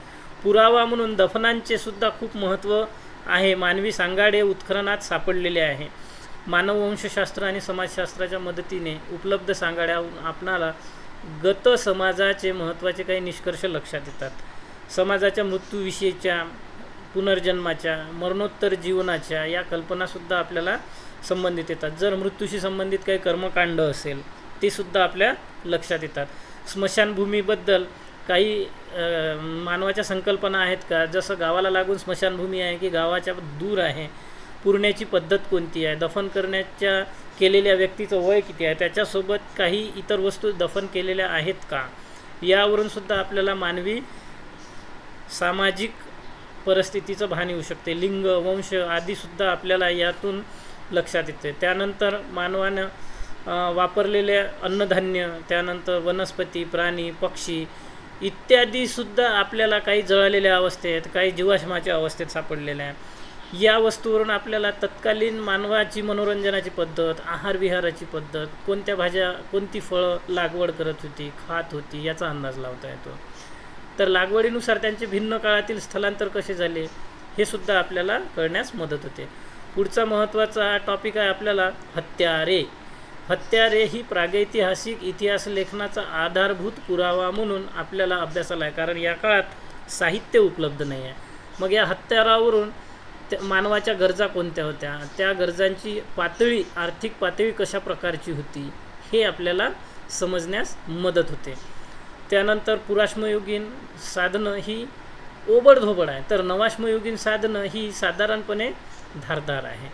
पुरावा म्हणून दफनांचे सुद्धा खूप महत्त्व आहे. मानवी सांगाडे उत्खननात सापडलेले आहे. मानववंशशास्त्र आणि समाजशास्त्राच्या मदतीने उपलब्ध सांगाड्यावरून आपणाला गत समाजाचे महत्त्वाचे काही निष्कर्ष लक्षात येतात. समाजाच्या मृत्यूविषयीच्या, पुनर्जन्माच्या, मरणोत्तर जीवनाच्या या कल्पनासुद्धा आपल्याला संबंधित येतात. जर मृत्यूशी संबंधित काही कर्मकांड असेल ते सुद्धा आपल्या लक्षात येतात. स्मशानभूमीबद्दल काही मानवाच्या संकल्पना आहेत का? जसं गावाला लागून स्मशानभूमी आहे की गावाच्या दूर आहे, पुरण्याची पद्धत कोणती आहे, दफन करण्याच्या केलेल्या व्यक्तीचं वय किती आहे, त्याच्यासोबत काही इतर वस्तू दफन केलेल्या आहेत का, यावरून सुद्धा आपल्याला मानवी सामाजिक परिस्थितीचं भान येऊ शकते. लिंग, वंश आदीसुद्धा आपल्याला यातून लक्षात येते. त्यानंतर मानवानं वापरलेले अन्नधान्य, त्यानंतर वनस्पती, प्राणी, पक्षी इत्यादीसुद्धा आपल्याला काही जळालेल्या अवस्थेत, काही जीवाश्माच्या अवस्थेत सापडलेल्या आहे. या वस्तूवरून आपल्याला तत्कालीन मानवाची मनोरंजनाची पद्धत, आहारविहाराची पद्धत, कोणत्या भाज्या, कोणती फळं लागवड करत होती, खात होती याचा अंदाज लावता येतो. तर लागवडीनुसार त्यांचे भिन्न काळातील स्थलांतर कसे झाले हे सुद्धा आपल्याला कळण्यास मदत होते. पुढचा महत्त्वाचा टॉपिक आहे आपल्याला हत्यारे. हत्यारे ही प्रागैतिहासिक इतिहास लेखनाचा आधारभूत पुरावा म्हणून आपल्याला अभ्यासाला आहे. कारण या काळात साहित्य उपलब्ध नाही आहे. मग या हत्यारावरून मानवाच्या गरजा कोणत्या होत्या, त्या गरजांची पातळी, आर्थिक पातळी कशा प्रकारची होती हे आपल्याला समजण्यास मदत होते. त्यानंतर पुराश्मयुगीन साधनं ही ओबडधोबड आहे, तर नवाश्मयुगीन साधनं ही साधारणपणे धारदार आहे.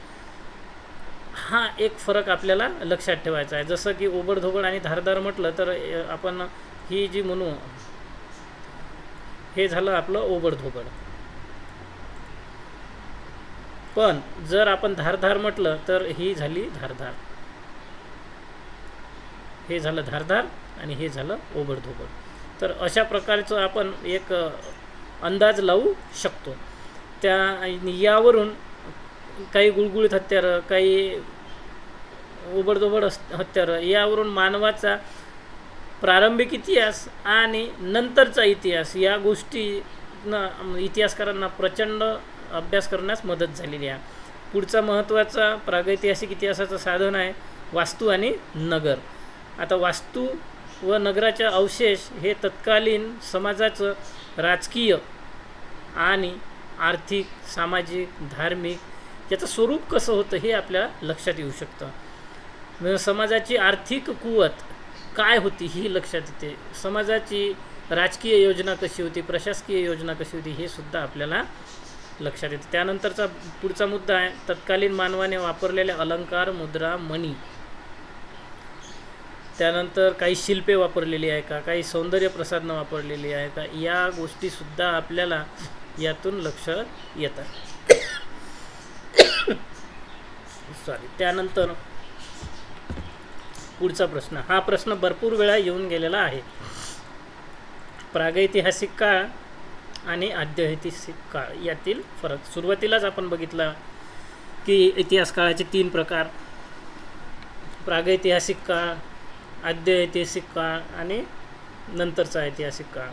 हा एक फरक आपल्याला लक्षात ठेवायचा आहे. जसं की ओबडधोबड आणि धारदार म्हटलं तर आपण ही जी म्हणू, हे झालं आपलं ओबडधोबड. पण जर आपण धारदार म्हटलं तर ही झाली धारदार. हे झालं धारदार आणि हे झालं ओबडधोबड. तर अशा प्रकारचं आपण एक अंदाज लावू शकतो. यावरून काही गुळगुळीत हत्यारं, काही ओबडधोबड हत्यारं, यावरून मानवाचा प्रारंभिक इतिहास आणि नंतरचा इतिहास या गोष्टीनं इतिहासकारांना प्रचंड अभ्यास करण्यास मदत झालेली आहे. पुढचा महत्त्वाचा प्रागैतिहासिक इतिहासाचं साधन आहे वास्तू आणि नगर. आता वास्तू व नगराच्या अवशेष हे तत्कालीन समाजाचं राजकीय आणि आर्थिक, सामाजिक, धार्मिक याचं स्वरूप कसं होतं हे आपल्या लक्षात येऊ शकतं. समाजाची आर्थिक कुवत काय होती ही लक्षात येते. समाजाची राजकीय योजना कशी होती, प्रशासकीय योजना कशी होती हे सुद्धा आपल्याला लक्षात येते. त्यानंतरचा पुढचा मुद्दा आहे तत्कालीन मानवाने वापरलेले अलंकार, मुद्रा, मणी. त्यानंतर काही शिल्पे वापरलेली आहे का, काही सौंदर्य प्रसाधनं वापरलेली आहे का, या गोष्टीसुद्धा आपल्याला यातून लक्षात येतात. त्यानंतर पुढचा प्रश्न, हा प्रश्न भरपूर वेळा येऊन गेलेला आहे. प्रागैतिहासिक काळ आणि आद्यऐतिहासिक काळ यातील फरक. सुरुवातीलाच आपण बघितला की इतिहास काळाचे 3 प्रकार: प्रागैतिहासिक काळ, आद्यऐतिहासिक काळ आणि नंतरचा ऐतिहासिक काळ.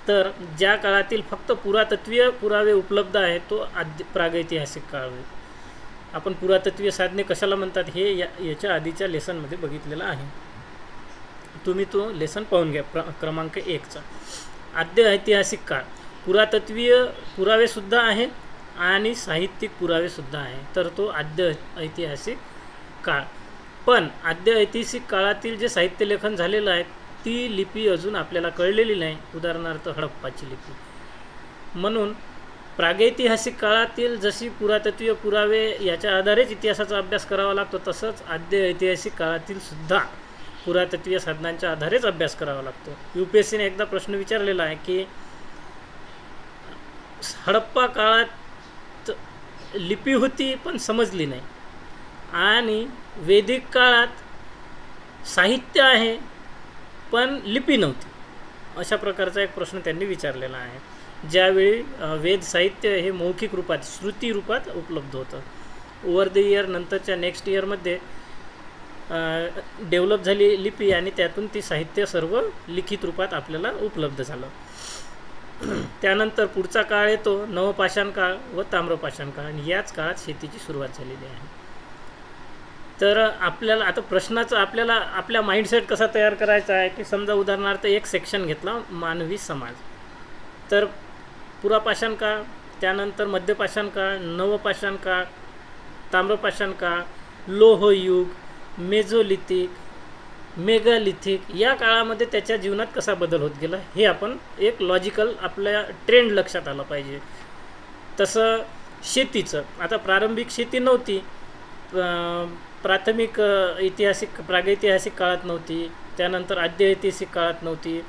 तर ज्या काळातील फक्त पुरातत्वीय पुरावे उपलब्ध आहेत तो प्रागैतिहासिक काळ होईल. आपण पुरातत्वीय साधने कशाला म्हणतात हे याच्या आधीच्या लेसनमध्ये बघितलेलं आहे. तुम्ही तो लेसन पाहून घ्या, क्रमांक 1चा. आद्य ऐतिहासिक काळ, पुरातत्वीय पुरावेसुद्धा आहेत आणि साहित्यिक पुरावेसुद्धा आहे, तर तो आद्य ऐतिहासिक काळ. पण आद्य ऐतिहासिक काळातील जे साहित्यलेखन झालेलं आहे ती लिपी अजून आपल्याला कळलेली नाही, उदाहरणार्थ हडप्पाची लिपी. म्हणून प्रागैतिहासिक काळातील जशी पुरातत्वीय पुरावे याच्या आधारेच इतिहासाचा अभ्यास करावा लागतो, तसंच आद्य ऐतिहासिक काळातील सुद्धा पुरातत्वीय साधनांच्या आधारेच अभ्यास करावा लागतो. UPSCने एकदा प्रश्न विचारलेला आहे की हडप्पा काळात लिपी होती पण समजली नाही, आणि वैदिक काळात साहित्य आहे पण लिपी नव्हती, अशा प्रकारचा एक प्रश्न त्यांनी विचारलेला आहे. ज्यावेळी वेद साहित्य हे मौखिक रूपात, श्रुती रूपात उपलब्ध होतं. ओव्हर द इयर नंतरच्या नेक्स्ट इयरमध्ये डेव्हलप झाली लिपी, आणि त्यातून ती साहित्य सर्व लिखित रूपात आपल्याला उपलब्ध झालं. त्यानंतर पुढचा काळ येतो नवपाषाण काळ व ताम्रपाषाण काळ, आणि याच काळात शेतीची सुरुवात झालेली आहे. तर आपल्याला आता प्रश्नाचं आपल्याला आपल्या माइंडसेट कसा तयार करायचा आहे की समजा उदाहरणार्थ एक सेक्शन घेतला मानवी समाज, तर पुरापाषाण काळ, त्यानंतर मध्यपाषाण काळ, नवपाषाण काळ, ताम्रपाषाण काळ, लोहयुग, मेझोलिथिक, मेगालिथिक, या काळामध्ये त्याच्या जीवनात कसा बदल होत गेला हे आपण एक लॉजिकल आपल्या ट्रेंड लक्षात आला पाहिजे. तसं शेतीचं, आता प्रारंभिक शेती नव्हती, प्राथमिक ऐतिहासिक प्रागैतिहासिक काळात नव्हती, त्यानंतर आद्य ऐतिहासिक काळात नव्हती,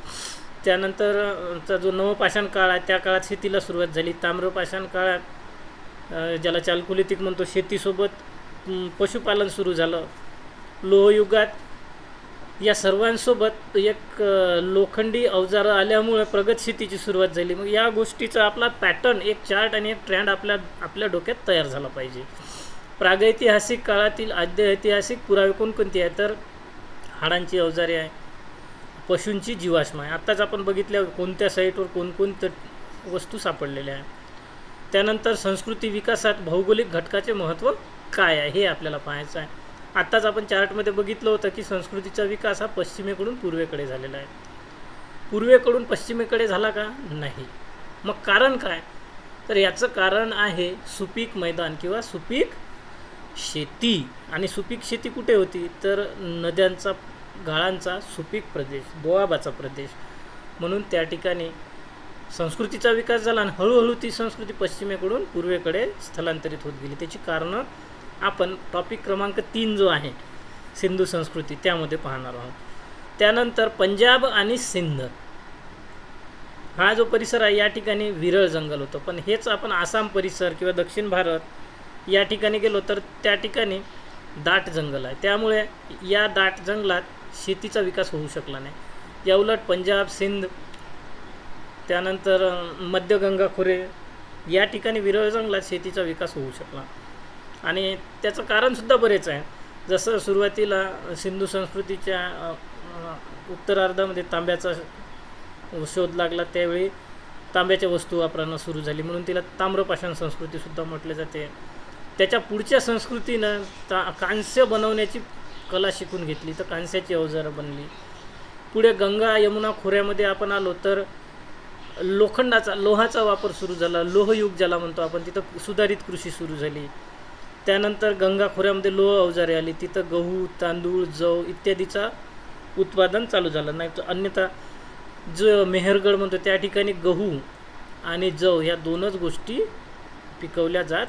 त्यानंतरचा जो नवपाषाण काळ आहे त्या काळात शेतीला सुरुवात झाली. ताम्रपाषाण काळात ज्याला चाल्कोलिथिक म्हणतो, शेतीसोबत पशुपालन सुरू झालं. लोहयुगात या सर्वांसोबत एक लोखंडी अवजारं आल्यामुळे प्रगत शेतीची सुरुवात झाली. मग या गोष्टीचा आपला पॅटर्न, एक चार्ट आणि एक ट्रेंड आपल्या डोक्यात तयार झाला पाहिजे. प्रागैतिहासिक काळातील आद्य ऐतिहासिक पुरावे कोणकोणते आहेत, तर हाडांची अवजारे आहे, पशूंची जीवाश्म आहे. आत्ताच आपण बघितल्या कोणत्या साईटवर कोणकोणत्या वस्तू सापडलेल्या आहे. त्यानंतर संस्कृती विकासात भौगोलिक घटकाचे महत्त्व काय आहे हे आपल्याला पाहायचं आहे. आत्ताच आपण चार्टमध्ये बघितलं होतं की संस्कृतीचा विकास हा पश्चिमेकडून पूर्वेकडे झालेला आहे. पूर्वेकडून पश्चिमेकडे झाला का? नाही. मग कारण काय? तर याचं कारण आहे सुपीक मैदान किंवा सुपीक शेती. आणि सुपीक शेती कुठे होती, तर नद्यांचा, गाळांचा सुपीक प्रदेश, दोआबाचा प्रदेश. म्हणून त्या ठिकाणी संस्कृतीचा विकास झाला आणि हळूहळू ती संस्कृती पश्चिमेकडून पूर्वेकडे स्थलांतरित होत गेली. त्याची कारणं आपण टॉपिक क्रमांक 3 जो आहे सिंधू संस्कृती त्यामध्ये पाहणार आहोत. त्यानंतर पंजाब आणि सिंध हा जो परिसर आहे या ठिकाणी विरळ जंगल होतं, पण हेच आपण आसाम परिसर किंवा दक्षिण भारत या ठिकाणी गेलो तर त्या ठिकाणी दाट जंगल आहे. त्यामुळे या दाट जंगलात शेतीचा विकास होऊ शकला नाही. या उलट पंजाब, सिंध, त्यानंतर मध्य गंगा खोरे या ठिकाणी विरळ जंगलात शेतीचा विकास होऊ शकला. आणि त्याचं कारणसुद्धा बरेच आहे. जसं सुरुवातीला सिंधू संस्कृतीच्या उत्तरार्धामध्ये तांब्याचा शोध लागला, त्यावेळी तांब्याच्या वस्तू वापरणं सुरू झाली, म्हणून तिला ताम्रपाषाण संस्कृतीसुद्धा म्हटले जाते. त्याच्या पुढच्या संस्कृतीनं कांस्य बनवण्याची कला शिकून घेतली, तर कांस्याची अवजारं बनली. पुढे गंगा यमुना खोऱ्यामध्ये आपण आलो तर लोहाचा वापर सुरू झाला, लोहयुग ज्याला म्हणतो आपण, तिथं सुधारित कृषी सुरू झाली. त्यानंतर गंगा खोऱ्यामध्ये लोह अवजारे आली, तिथं गहू, तांदूळ, जव इत्यादीचा उत्पादन चालू झालं. नाही तर अन्यथा जो मेहरगड म्हणतो त्या ठिकाणी गहू आणि जव ह्या दोनच गोष्टी पिकवल्या जात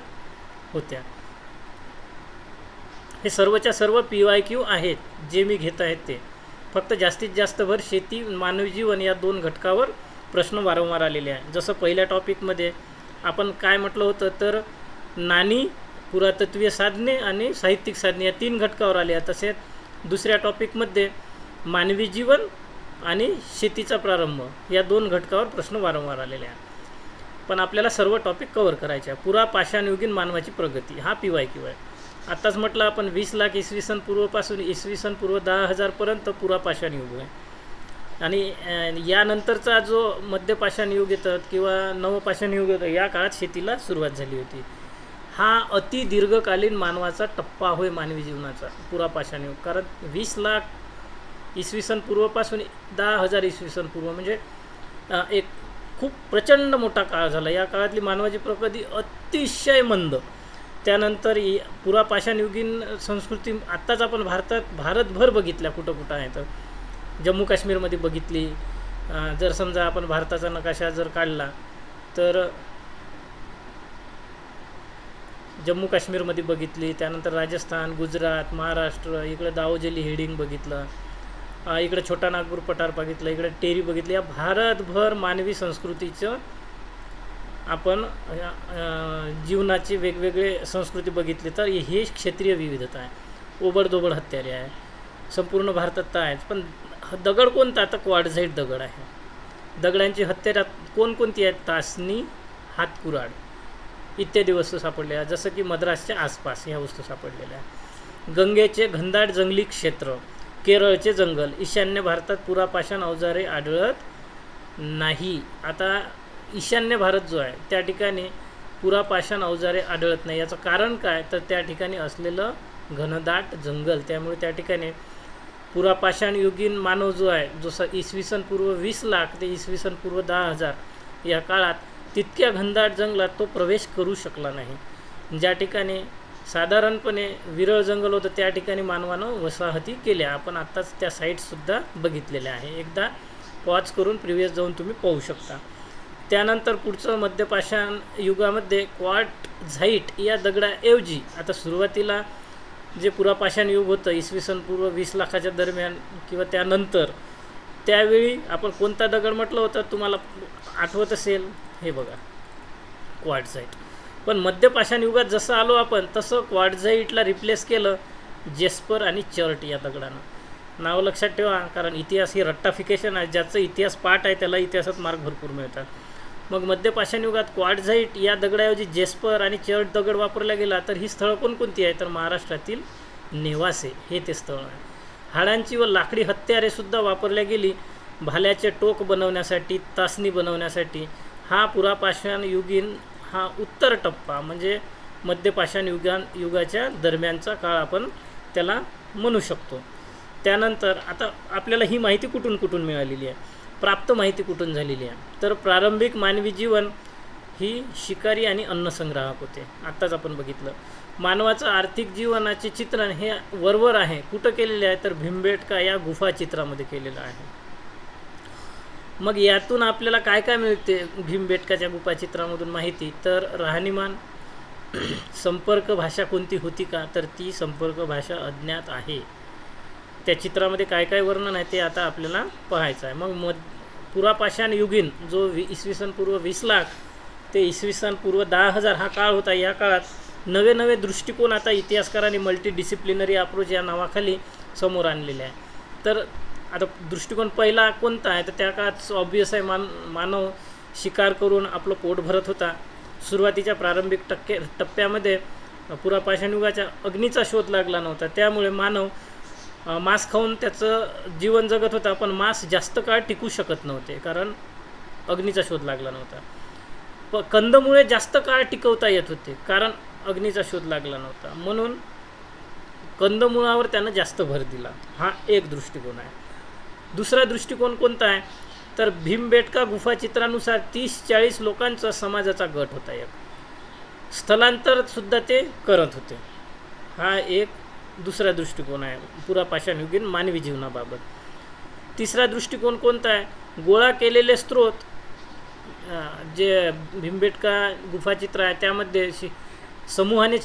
होत्या. हे सर्वच्या सर्व PYQ आहेत जे मी घेत आहेत ते. फक्त जास्तीत जास्त भर शेती, मानवी जीवन या दोन घटकावर प्रश्न वारंवार आलेले आहे. जसं पहिल्या टॉपिकमध्ये आपण काय म्हटलं होतं, तर नाणी, पुरातत्वीय साधने आणि साहित्यिक साधने या 3 घटकावर आले. तसेच दुसऱ्या टॉपिकमध्ये मानवी जीवन आणि शेतीचा प्रारंभ या 2 घटकावर प्रश्न वारंवार आलेले आहेत. पण आपल्याला सर्व टॉपिक कव्हर करायचे आहे. पुरापाषाणयुगीन मानवाची प्रगती हा PYQ आहे. आत्ताच म्हटलं आपण 20 लाख इसवी सन पूर्वपासून इसवी सन पूर्व 10,000 पर्यंत पुरापाषाण युग आहे. आणि यानंतरचा जो मध्यपाषाण युग येतात किंवा नवपाषाण युग येतं, या काळात शेतीला सुरुवात झाली होती. हा अति दीर्घकालीन मानवाचा टप्पा होय मानवी जीवनाचा पुरापाषाण युग. कारण 20 लाख इसवी सन पूर्वपासून 10,000 इसवी सन पूर्व म्हणजे एक खूप प्रचंड मोठा काळ झाला. या काळातली मानवाची प्रगती अतिशय मंद. त्यानंतर पुरापाषाणयुगीन संस्कृती आत्ताच आपण भारतभर बघितल्या कुठं आहे. तर जम्मू काश्मीरमध्ये बघितली, जर समजा आपण भारताचा नकाशा जर काढला तर जम्मू काश्मीरमध्ये बघितली, त्यानंतर राजस्थान, गुजरात, महाराष्ट्र, इकडे दावोजली हिडिंग बघितलं, इकडे छोटा नागपूर पठार बघितलं, इकडे टेरी बघितलं. या भारतभर मानवी संस्कृतीचं आपण जीवनाची वेगवेगळे संस्कृती बघितली तर हे क्षेत्रीय विविधता आहे. ओबडधोबड हत्यारे आहे संपूर्ण भारतात तर आहेच, पण दगड कोणता? तर क्वार्टझाईट दगड आहे. दगडांची हत्यारात कोणकोणती आहेत? तासनी, हातकुराड इत्यादी वस्तू सापडल्या, जसं की मद्रासच्या आसपास ह्या वस्तू सापडलेल्या आहेत. गंगेचे घनदाट जंगली क्षेत्र, केरळचे जंगल, ईशान्य भारतात पुरापाषाण अवजारे आढळत नाही. आता ईशान्य भारत जो आहे त्या ठिकाणी पुरापाषाण अवजारे आढळत नाही. याचं कारण काय? तर त्या ठिकाणी असलेलं घनदाट जंगल, त्यामुळे त्या ठिकाणी पुरापाषाण युगीन मानव जो आहे, जसं इसवी सन पूर्व 20 लाख ते इसवी सन पूर्व 10,000 या काळात तितक्या घनदाट जंगलात तो प्रवेश करू शकला नाही. ज्या ठिकाणी साधारणपणे विरळ जंगल होतं त्या ठिकाणी मानवानं वसाहती केल्या. आपण आत्ताच त्या साईट्ससुद्धा बघितलेल्या आहे, एकदा पॉज करून प्रिव्हियस जाऊन तुम्ही पाहू शकता. त्यानंतर पुढचं मध्यपाषाण युगामध्ये क्वार्टझाईट या दगडाऐवजी, आता सुरुवातीला जे पुरापाषाण युग होतं इसवी सन पूर्व 20 लाखाच्या दरम्यान किंवा त्यानंतर, त्यावेळी आपण कोणता दगड म्हटलं होतं तुम्हाला आठवत असेल? हे बघा, क्वार्टझाईट. पण मध्यपाषाण युगात जसं आलो आपण तसं क्वार्टझाईटला रिप्लेस केलं जेस्पर आणि चर्ट या दगडानं. नाव लक्षात ठेवा, कारण इतिहास ही रट्टाफिकेशन आहे. ज्याचं इतिहास पाठ आहे त्याला इतिहासात मार्क भरपूर मिळतात. मग मध्यपाषाण युगात क्वार्टझाईट या दगडाऐवजी जेस्पर आणि चर्ट दगड वापरला गेला. तर ही स्थळं कोणकोणती आहे? तर महाराष्ट्रातील नेवासे हे ते स्थळ आहे. हाडांची व लाकडी हत्यारेसुद्धा वापरल्या गेली. भाल्याचे टोक बनवण्यासाठी, तासणी बनवण्यासाठी. हा पुरापाषाण युगीन हा उत्तर टप्पा म्हणजे मध्यपाषाण युगाच्या दरम्यानचा काळ आपण त्याला म्हणू शकतो. त्यानंतर आता आपल्याला ही माहिती कुठून मिळालेली आहे, प्राप्त माहिती कुठून झालेली आहे? तर प्रारंभिक मानवी जीवन ही शिकारी आणि अन्नसंग्राहक होते. आत्ताच आपण बघितलं. मानवाचं आर्थिक जीवनाचे चित्रण हे वरवर आहे. कुठं केलेले आहे? तर भीमबेटका या गुफा चित्रामध्ये केलेलं आहे. मग यातून आपल्याला काय काय मिळते भीमबेटकाच्या गुफा चित्रामधून माहिती? तर राहणीमान, संपर्क भाषा कोणती होती का? तर ती संपर्क भाषा अज्ञात आहे. त्या चित्रामध्ये काय काय वर्णन आहे ते आता आपल्याला पाहायचं आहे. मग पुरापाषाण युगीन जो इसवी सन पूर्व 20 लाख ते इसवी सन पूर्व 10,000 हा काळ होता. या काळात नवे दृष्टिकोन आता इतिहासकारांनी मल्टीडिसिप्लिनरी अप्रोच या नावाखाली समोर आणलेले आहे. तर आता दृष्टिकोन पहिला कोणता आहे? तर त्या काळात ऑब्वियस आहे, मानव शिकार करून आपलं पोट भरत होता. सुरुवातीच्या प्रारंभिक टप्प्यामध्ये पुरापाषाण युगाच्या अग्नीचा शोध लागला नव्हता, त्यामुळे मानव मांस खाऊन त्याचं जीवन जगत होता. पण मांस जास्त काळ टिकू शकत नव्हते कारण अग्नीचा शोध लागला नव्हता. कंदमुळे जास्त काळ टिकवता येत होते कारण अग्नीचा शोध लागला नव्हता. म्हणून कंदमुळावर त्यानं जास्त भर दिला. हा एक दृष्टिकोन आहे. दुसरा दृष्टिकोन कोणता आहे? तर भीमबेटका गुफा चित्रानुसार 30-40 लोकांचा समाजाचा गट होता. एक स्थलांतरसुद्धा ते करत होते. हा एक दुसरा दृष्टिकोन आहे पुरापाषाण युगीन मानवी जीवनाबाबत. तिसरा दृष्टिकोन कोणता आहे? गोळा केलेले स्रोत, जे भीमबेटका गुफा चित्र आहे त्यामध्ये समूहाने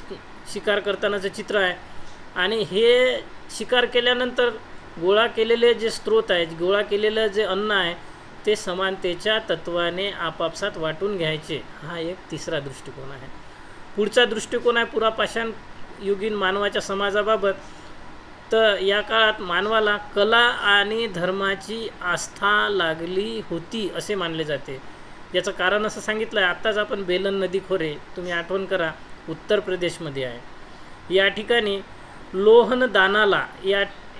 शिकार करतानाचं चित्र आहे. आणि हे शिकार केल्यानंतर गोळा केलेले जे स्रोत आहेत, गोळा केलेलं जे अन्न आहे ते समानतेच्या तत्वाने आपापसात वाटून घ्यायचे. हा एक तिसरा दृष्टिकोन आहे. पुढचा दृष्टिकोन आहे पुरापाषाण युगीन मानवाच्या समाजाबाबत. तर या काळात मानवाला कला आणि धर्माची आस्था लागली होती असे मानले जाते. याचं कारण असं सांगितलं आहे. आत्ताच आपण बेलन नदी खोरे तुम्ही आठवण करा, उत्तर प्रदेशमध्ये आहे. या ठिकाणी लोहनदानाला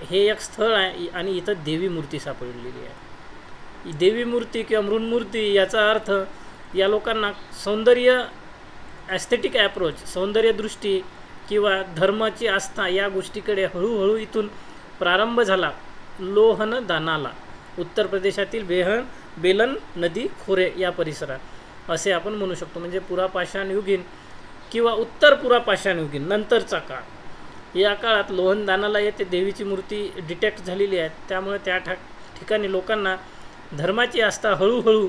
हे एक स्थळ आहे आणि इथं देवी मूर्ती सापडलेली आहे. देवी मूर्ती किंवा मृन्मूर्ती याचा अर्थ या लोकांना सौंदर्य, ॲस्थेटिक ॲप्रोच, सौंदर्यदृष्टी किंवा धर्माची आस्था या गोष्टीकडे हळूहळू इथून प्रारंभ झाला. लोहनदानाला उत्तर प्रदेशातील बेलन नदी खोरे या परिसरात असे आपण म्हणू शकतो. म्हणजे पुरापाषाण युगीन किंवा उत्तर पुरापाषाण युगीन नंतरचा काळ. या काळात लोहनदानाला येथे देवीची मूर्ती डिटेक्ट झालेली आहे. त्यामुळे ठिकाणी लोकांना धर्माची आस्था हळूहळू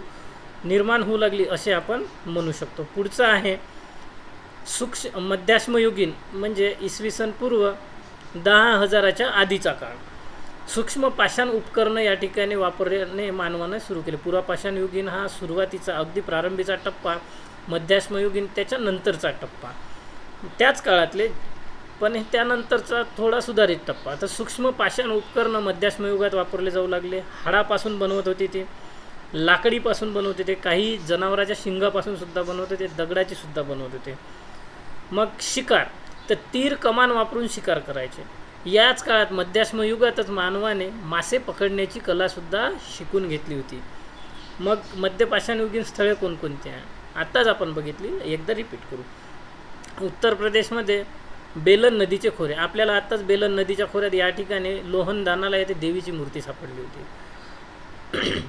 निर्माण होऊ लागली असे आपण म्हणू शकतो. पुढचं आहे मध्याश्मयुगीन म्हणजे इसवी सन पूर्व 10,000च्या आधीचा काळ. सूक्ष्म पाषाण उपकरणं या ठिकाणी वापरणे मानवाने सुरू केले. पुरापाषाणयुगीन हा सुरुवातीचा अगदी प्रारंभीचा टप्पा, मध्याश्मयुगीन त्याच्या नंतरचा टप्पा, त्याच काळातले पण त्यानंतरचा थोडा सुधारित टप्पा. तर सूक्ष्म पाषाण उपकरणं मध्याश्मयुगात वापरले जाऊ लागले. हाडापासून बनवत होते ते, लाकडीपासून बनवत होते, काही जनावराच्या शिंगापासून सुद्धा बनवत होते, दगडाची सुद्धा बनवत होते. मग शिकार, तर तीर कमान वापरून शिकार करायचे. याच काळात मध्याश्मयुगातच मानवाने मासे पकडण्याची कलासुद्धा शिकून घेतली होती. मग मध्यपाषाणयुगीन स्थळे कोणकोणती आहे आत्ताच आपण बघितली, एकदा रिपीट करू. उत्तर प्रदेशमध्ये बेलन नदीचे खोरे, आपल्याला आत्ताच बेलन नदीच्या खोऱ्यात या ठिकाणी लोहनदानाला येथे देवीची मूर्ती सापडली होती.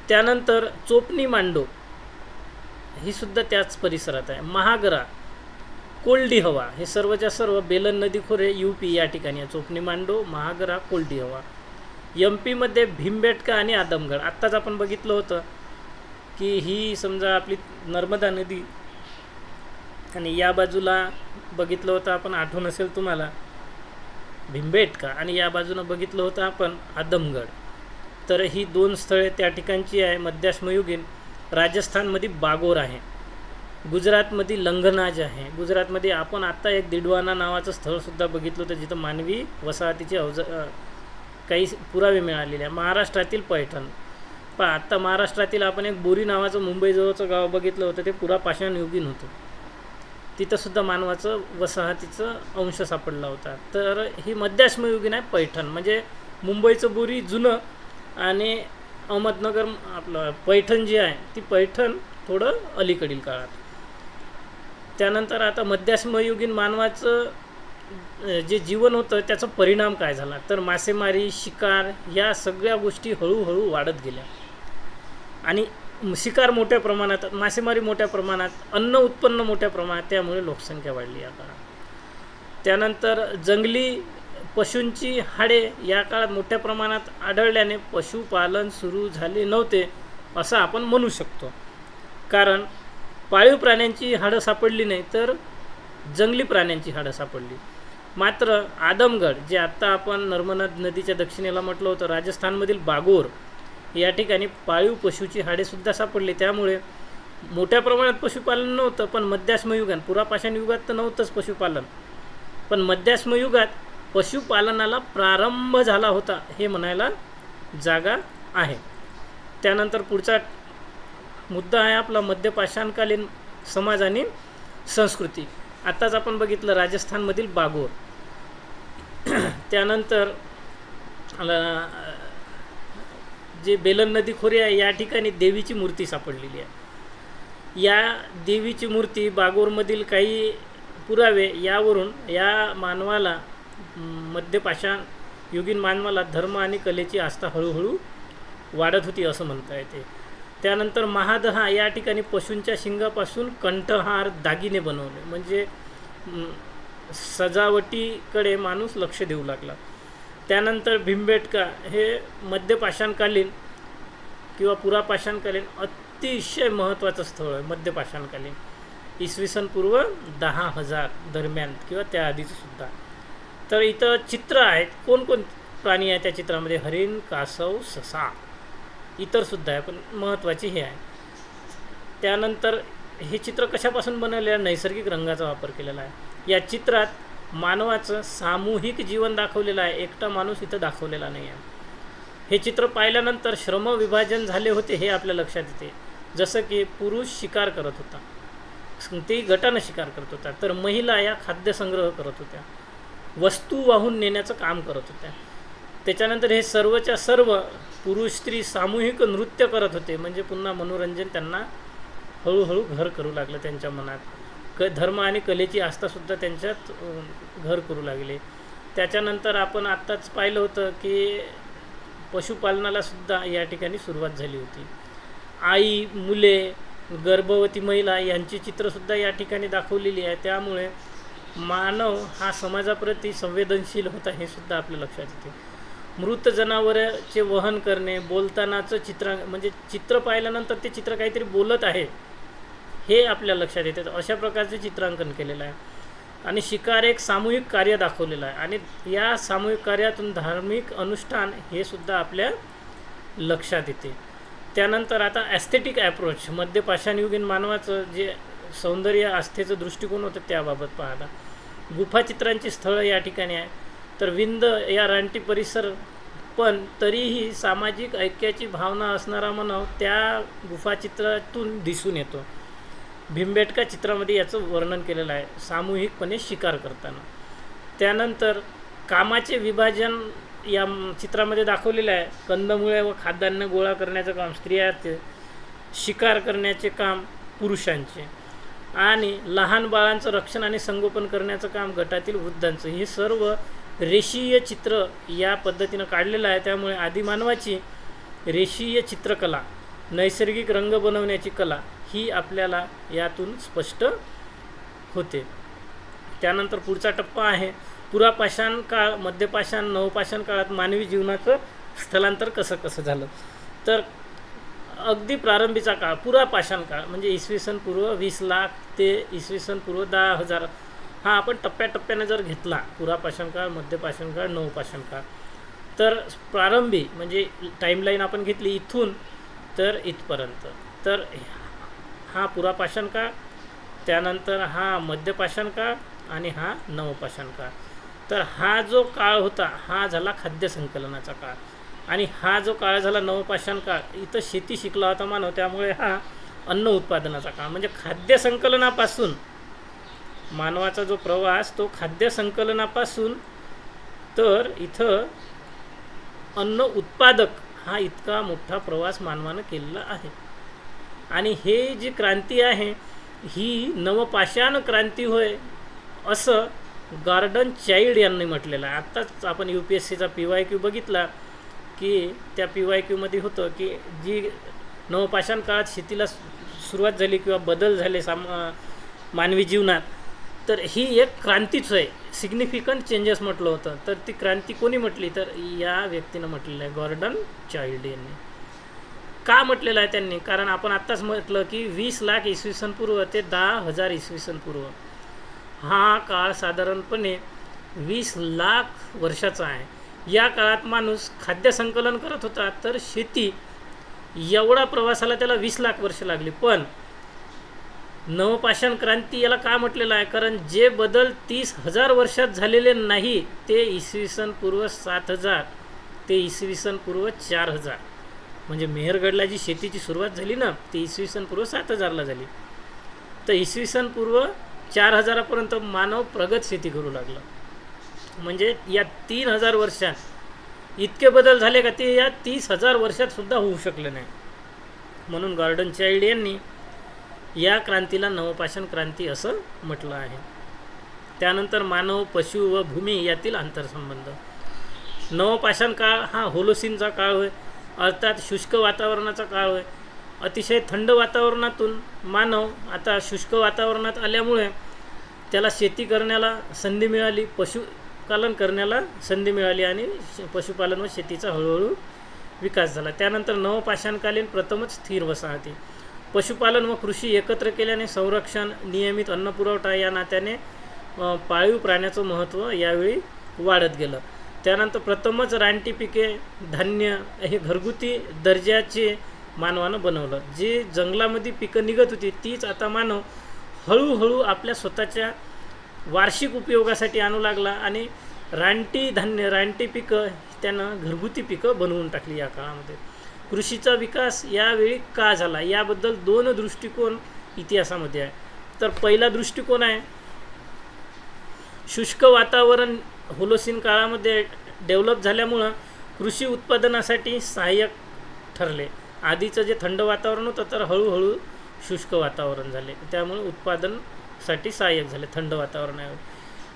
त्यानंतर चोपनी मांडो ही सुद्धा त्याच परिसरात आहे. महागरा, कोल्डी हवा हे सर्वच्या सर्व बेलन नदी खोरे UP या ठिकाणी आहे. चोपनी मांडो, महागरा, कोल्डी हवा. MP मध्ये भीमबेटका आणि आदमगड. आत्ताच आपण बघितलं होतं की ही समजा आपली नर्मदा नदी आणि या बाजूला बघितलं होतं आपण, आठवण असेल तुम्हाला, भीमबेटका, आणि या बाजूनं बघितलं होतं आपण आदमगड. तर ही 2 स्थळे त्या ठिकाणची आहे. मध्याश्मयुगीन राजस्थानमध्ये बागोर आहे, गुजरातमध्ये लंगनाज आहे. गुजरातमध्ये आपण आत्ता एक दिडवाना नावाचं स्थळसुद्धा बघितलं होतं जिथं मानवी वसाहतीचे काही पुरावे मिळालेले आहे. महाराष्ट्रातील पैठण आत्ता महाराष्ट्रातील आपण एक बोरी नावाचं मुंबईजवळचं गाव बघितलं होतं, ते पुरापाषाणयुगीन होतं. तिथंसुद्धा मानवाचं वसाहतीचं अंश सापडला होता. तर ही मध्याश्मयुगीन आहे पैठण, म्हणजे मुंबईचं बोरी जुनं आणि अहमदनगर आपलं पैठण जी आहे ती पैठण थोडं अलीकडील काळात. त्यानंतर आता मध्याश्मयुगीन मानवाचं जे जीवन होतं त्याचा परिणाम काय झाला, तर मासेमारी, शिकार या सगळ्या गोष्टी हळूहळू वाढत गेल्या. आणि शिकार मोठ्या प्रमाणात, मासेमारी मोठ्या प्रमाणात, अन्न उत्पन्न मोठ्या प्रमाणात, त्यामुळे लोकसंख्या वाढली या काळात. त्यानंतर जंगली पशूंची हाडे या काळात मोठ्या प्रमाणात आढळल्याने पशुपालन सुरू झाले नव्हते असं आपण म्हणू शकतो. कारण पाळीव प्राण्यांची हाडं सापडली नाही, तर जंगली प्राण्यांची हाडं सापडली. मात्र आदमगड जे आत्ता आपण नर्मदा नदीच्या दक्षिणेला म्हटलं होतं, राजस्थानमधील बागोर या ठिकाणी पाळीव पशुची हाडेसुद्धा सापडली. त्यामुळे मोठ्या प्रमाणात पशुपालन नव्हतं, पण मध्याश्मयुगात, पुरापाषाण युगात तर नव्हतंच पशुपालन, पण मध्याश्मयुगात पशुपालनाला प्रारंभ झाला होता हे म्हणायला जागा आहे. त्यानंतर पुढचा मुद्दा आहे आपला मध्यपाषाणकालीन समाज आणि संस्कृती. आत्ताच आपण बघितलं राजस्थानमधील बागोर. त्यानंतर जे बेलन नदी खोरे आहे या ठिकाणी देवीची मूर्ती सापडलेली आहे. या देवीची मूर्ती, बागोरमधील काही पुरावे यावरून या मानवाला, मध्यपाषाण युगीन मानवाला धर्म आणि कलेची आस्था हळूहळू वाढत होती असं म्हणता येते. त्यानंतर महादहा या ठिकाणी पशूंच्या शिंगापासून कंठहार, दागिने बनवले, म्हणजे सजावटीकडे माणूस लक्ष देऊ लागला. त्यानंतर भीमबेटका हे मध्यपाषाणकालीन किंवा पुरापाषाणकालीन अतिशय महत्त्वाचं स्थळ आहे. मध्यपाषाणकालीन इसवी सन पूर्व 10,000 दरम्यान किंवा त्याआधीचं सुद्धा. तर इथं चित्र आहेत, कोण प्राणी आहे त्या चित्रामध्ये, हरिण, कासव, ससा, इतरसुद्धा आहे, पण महत्त्वाची हे आहे. त्यानंतर हे चित्र कशापासून बनवलेलं आहे, नैसर्गिक रंगाचा वापर केलेला आहे. या चित्रात मानवाचं सामूहिक जीवन दाखवलेलं आहे, एकटा माणूस इथं दाखवलेला नाही आहे. हे चित्र पाहिल्यानंतर श्रमविभाजन झाले होते हे आपल्या लक्षात येते. जसं की पुरुष शिकार करत होता, ते गटानं शिकार करत होता, तर महिला या खाद्यसंग्रह करत होत्या, वस्तू वाहून नेण्याचं काम करत होत्या. त्याच्यानंतर हे सर्वच्या सर्व पुरुष स्त्री सामूहिक नृत्य करत होते, म्हणजे पुन्हा मनोरंजन त्यांना हळूहळू घर करू लागलं त्यांच्या मनात. धर्म आणि कलेची आस्थासुद्धा त्यांच्यात घर करू लागले. त्याच्यानंतर आपण आत्ताच पाहिलं होतं की पशुपालनालासुद्धा या ठिकाणी सुरुवात झाली होती. आई, मुले, गर्भवती महिला यांची चित्रसुद्धा या ठिकाणी दाखवलेली आहे. त्यामुळे मानव हा समाजाप्रती संवेदनशील होता हे सुद्धा आपल्या लक्षात येते. मृत जनावराचे वहन करणे, बोलतानाचं चित्र म्हणजे चित्र पाहिल्यानंतर ते चित्र काहीतरी बोलत आहे हे आपल्या लक्षात येते. अशा प्रकारचे चित्रांकन केलेलं आहे. आणि शिकार एक सामूहिक कार्य दाखवलेलं आहे आणि या सामूहिक कार्यातून धार्मिक अनुष्ठान हे सुद्धा आपल्या लक्षात येते. त्यानंतर आता ॲस्थेटिक ॲप्रोच, मध्य पाषाणयुगीन मानवाचं जे सौंदर्य आस्थेचं दृष्टिकोन होतं त्याबाबत पाहता. गुफाचित्रांची स्थळं या ठिकाणी आहे. तर विंद या रानटी परिसर पण तरीही सामाजिक ऐक्याची भावना असणारा मानव त्या गुफाचित्रातून दिसून येतो. भीमबेटका चित्रामध्ये याचं वर्णन केलेलं आहे सामूहिकपणे शिकार करताना. त्यानंतर कामाचे विभाजन या चित्रामध्ये दाखवलेलं आहे. कंदमुळे व खाद्यान्न गोळा करण्याचं काम स्त्रियांचे, शिकार करण्याचे काम पुरुषांचे आणि लहान बाळांचं रक्षण आणि संगोपन करण्याचं काम गटातील वृद्धांचं. हे सर्व रेषीय चित्र या पद्धतीनं काढलेलं आहे. त्यामुळे आदिमानवाची रेषीय चित्रकला, नैसर्गिक रंग बनवण्याची कला ही आपल्याला यातून स्पष्ट होते. त्यानंतर पुढचा टप्पा आहे पुरापाषाण काळ, मध्यपाषाण, नवपाषाण काळात मानवी जीवनाचं स्थलांतर कसं कसं झालं. तर अगदी प्रारंभीचा काळ पुरापाषाण काळ म्हणजे इसवी सन पूर्व 20,00,000 ते इसवी सन पूर्व 10,000. हा आपण टप्प्याटप्प्याने जर घेतला पुरापाषाण काळ, मध्यपाषाण काळ, नवपाषाण काळ, तर प्रारंभी म्हणजे टाईमलाईन आपण घेतली इथून तर इथपर्यंत. तर हा पुरापाषाण काळ, त्यानंतर हा मध्यपाषाण काळ आणि हा नवपाषाण काळ. तर हा जो काळ होता हा झाला खाद्य संकलनाचा काळ आणि हा जो काळ झाला नवपाषाण काळ, इथं शेती शिकला होता मानव, त्यामुळे हा अन्न उत्पादनाचा काळ. म्हणजे खाद्य संकलनापासून मानवाचा जो प्रवास तो खाद्य संकलनापासून तर इथं अन्न उत्पादक हा इतका मोठा प्रवास मानवानं केलेला आहे. आणि हे जी क्रांती आहे ही नवपाषाण क्रांती होय असं गॉर्डन चाइल्ड यांनी म्हटलेलं आहे. आत्ताच आपण UPSCचा PYQ बघितला की त्या PYQमध्ये होतं की जी नवपाषाण काळात शेतीला सुरुवात झाली किंवा बदल झाले मानवी जीवनात, तर ही एक क्रांतीच आहे, सिग्निफिकंट चेंजेस म्हटलं होतं. तर ती क्रांती कोणी म्हटली तर या व्यक्तीनं म्हटलेलं आहे, गॉर्डन चाइल्ड यांनी. का म्हटलेलं आहे त्यांनी? कारण आपण आत्ताच म्हटलं की 20,00,000 इसवी सन पूर्व ते 10,000 इसवी सन पूर्व हा काळ साधारणपणे 20,00,000 वर्षाचा आहे. या काळात माणूस खाद्य संकलन करत होता, तर शेती एवढा प्रवासाला त्याला 20,00,000 वर्ष लागली. पण नवपाषाण क्रांती याला का म्हटलेलं आहे? कारण जे बदल 30,000 वर्षात झालेले नाही ते इसवी सन पूर्व 7,000 ते इसवी सन पूर्व 4,000 म्हणजे मेहरगडला जी शेतीची सुरुवात झाली ना ती इसवी सन पूर्व 7,000ला झाली. तर इसवी सन पूर्व 4,000पर्यंत मानव प्रगत शेती करू लागला. म्हणजे या 3,000 वर्षात इतके बदल झाले का ते या 30,000 वर्षात सुद्धा होऊ शकले नाही. म्हणून गॉर्डन चाइल्ड यांनी या क्रांतीला नवपाषाण क्रांती असं म्हटलं आहे. त्यानंतर मानव, पशु व भूमी यातील आंतरसंबंध. नवपाषाण काळ हा होलोसिनचा काळ होय, अर्थात शुष्क वातावरणाचा काळ होय. अतिशय थंड वातावरणातून मानव आता शुष्क वातावरणात आल्यामुळे त्याला शेती करण्याला संधी मिळाली, पशुपालन करण्याला संधी मिळाली आणि पशुपालन व शेतीचा हळूहळू विकास झाला. त्यानंतर नवपाषाणकालीन प्रथमच स्थिर वसाहती, पशुपालन व कृषी एकत्र केल्याने संरक्षण, नियमित अन्नपुरवठा या नात्याने पाळीव प्राण्याचं महत्त्व यावेळी वाढत गेलं. त्यानंतर प्रथमच रानटी पिके, धान्य हे घरगुती दर्जाचे मानवानं बनवलं. जी जंगलामध्ये पिकं निघत होती तीच आता मानव हळूहळू आपल्या स्वतःच्या वार्षिक उपयोगासाठी आणू लागला आणि रानटी धान्य, रानटी पिकं त्यानं घरगुती पिकं बनवून टाकली. या काळामध्ये कृषीचा विकास यावेळी का झाला याबद्दल 2 दृष्टिकोन इतिहासामध्ये आहे. तर पहिला दृष्टिकोन आहे शुष्क वातावरण होलोसिन काळामध्ये डेव्हलप झाल्यामुळं कृषी उत्पादनासाठी सहाय्यक ठरले. आधीचं जे थंड वातावरण होतं तर हळूहळू शुष्क वातावरण झाले, त्यामुळे उत्पादनासाठी सहाय्यक झाले थंड वातावरणावर.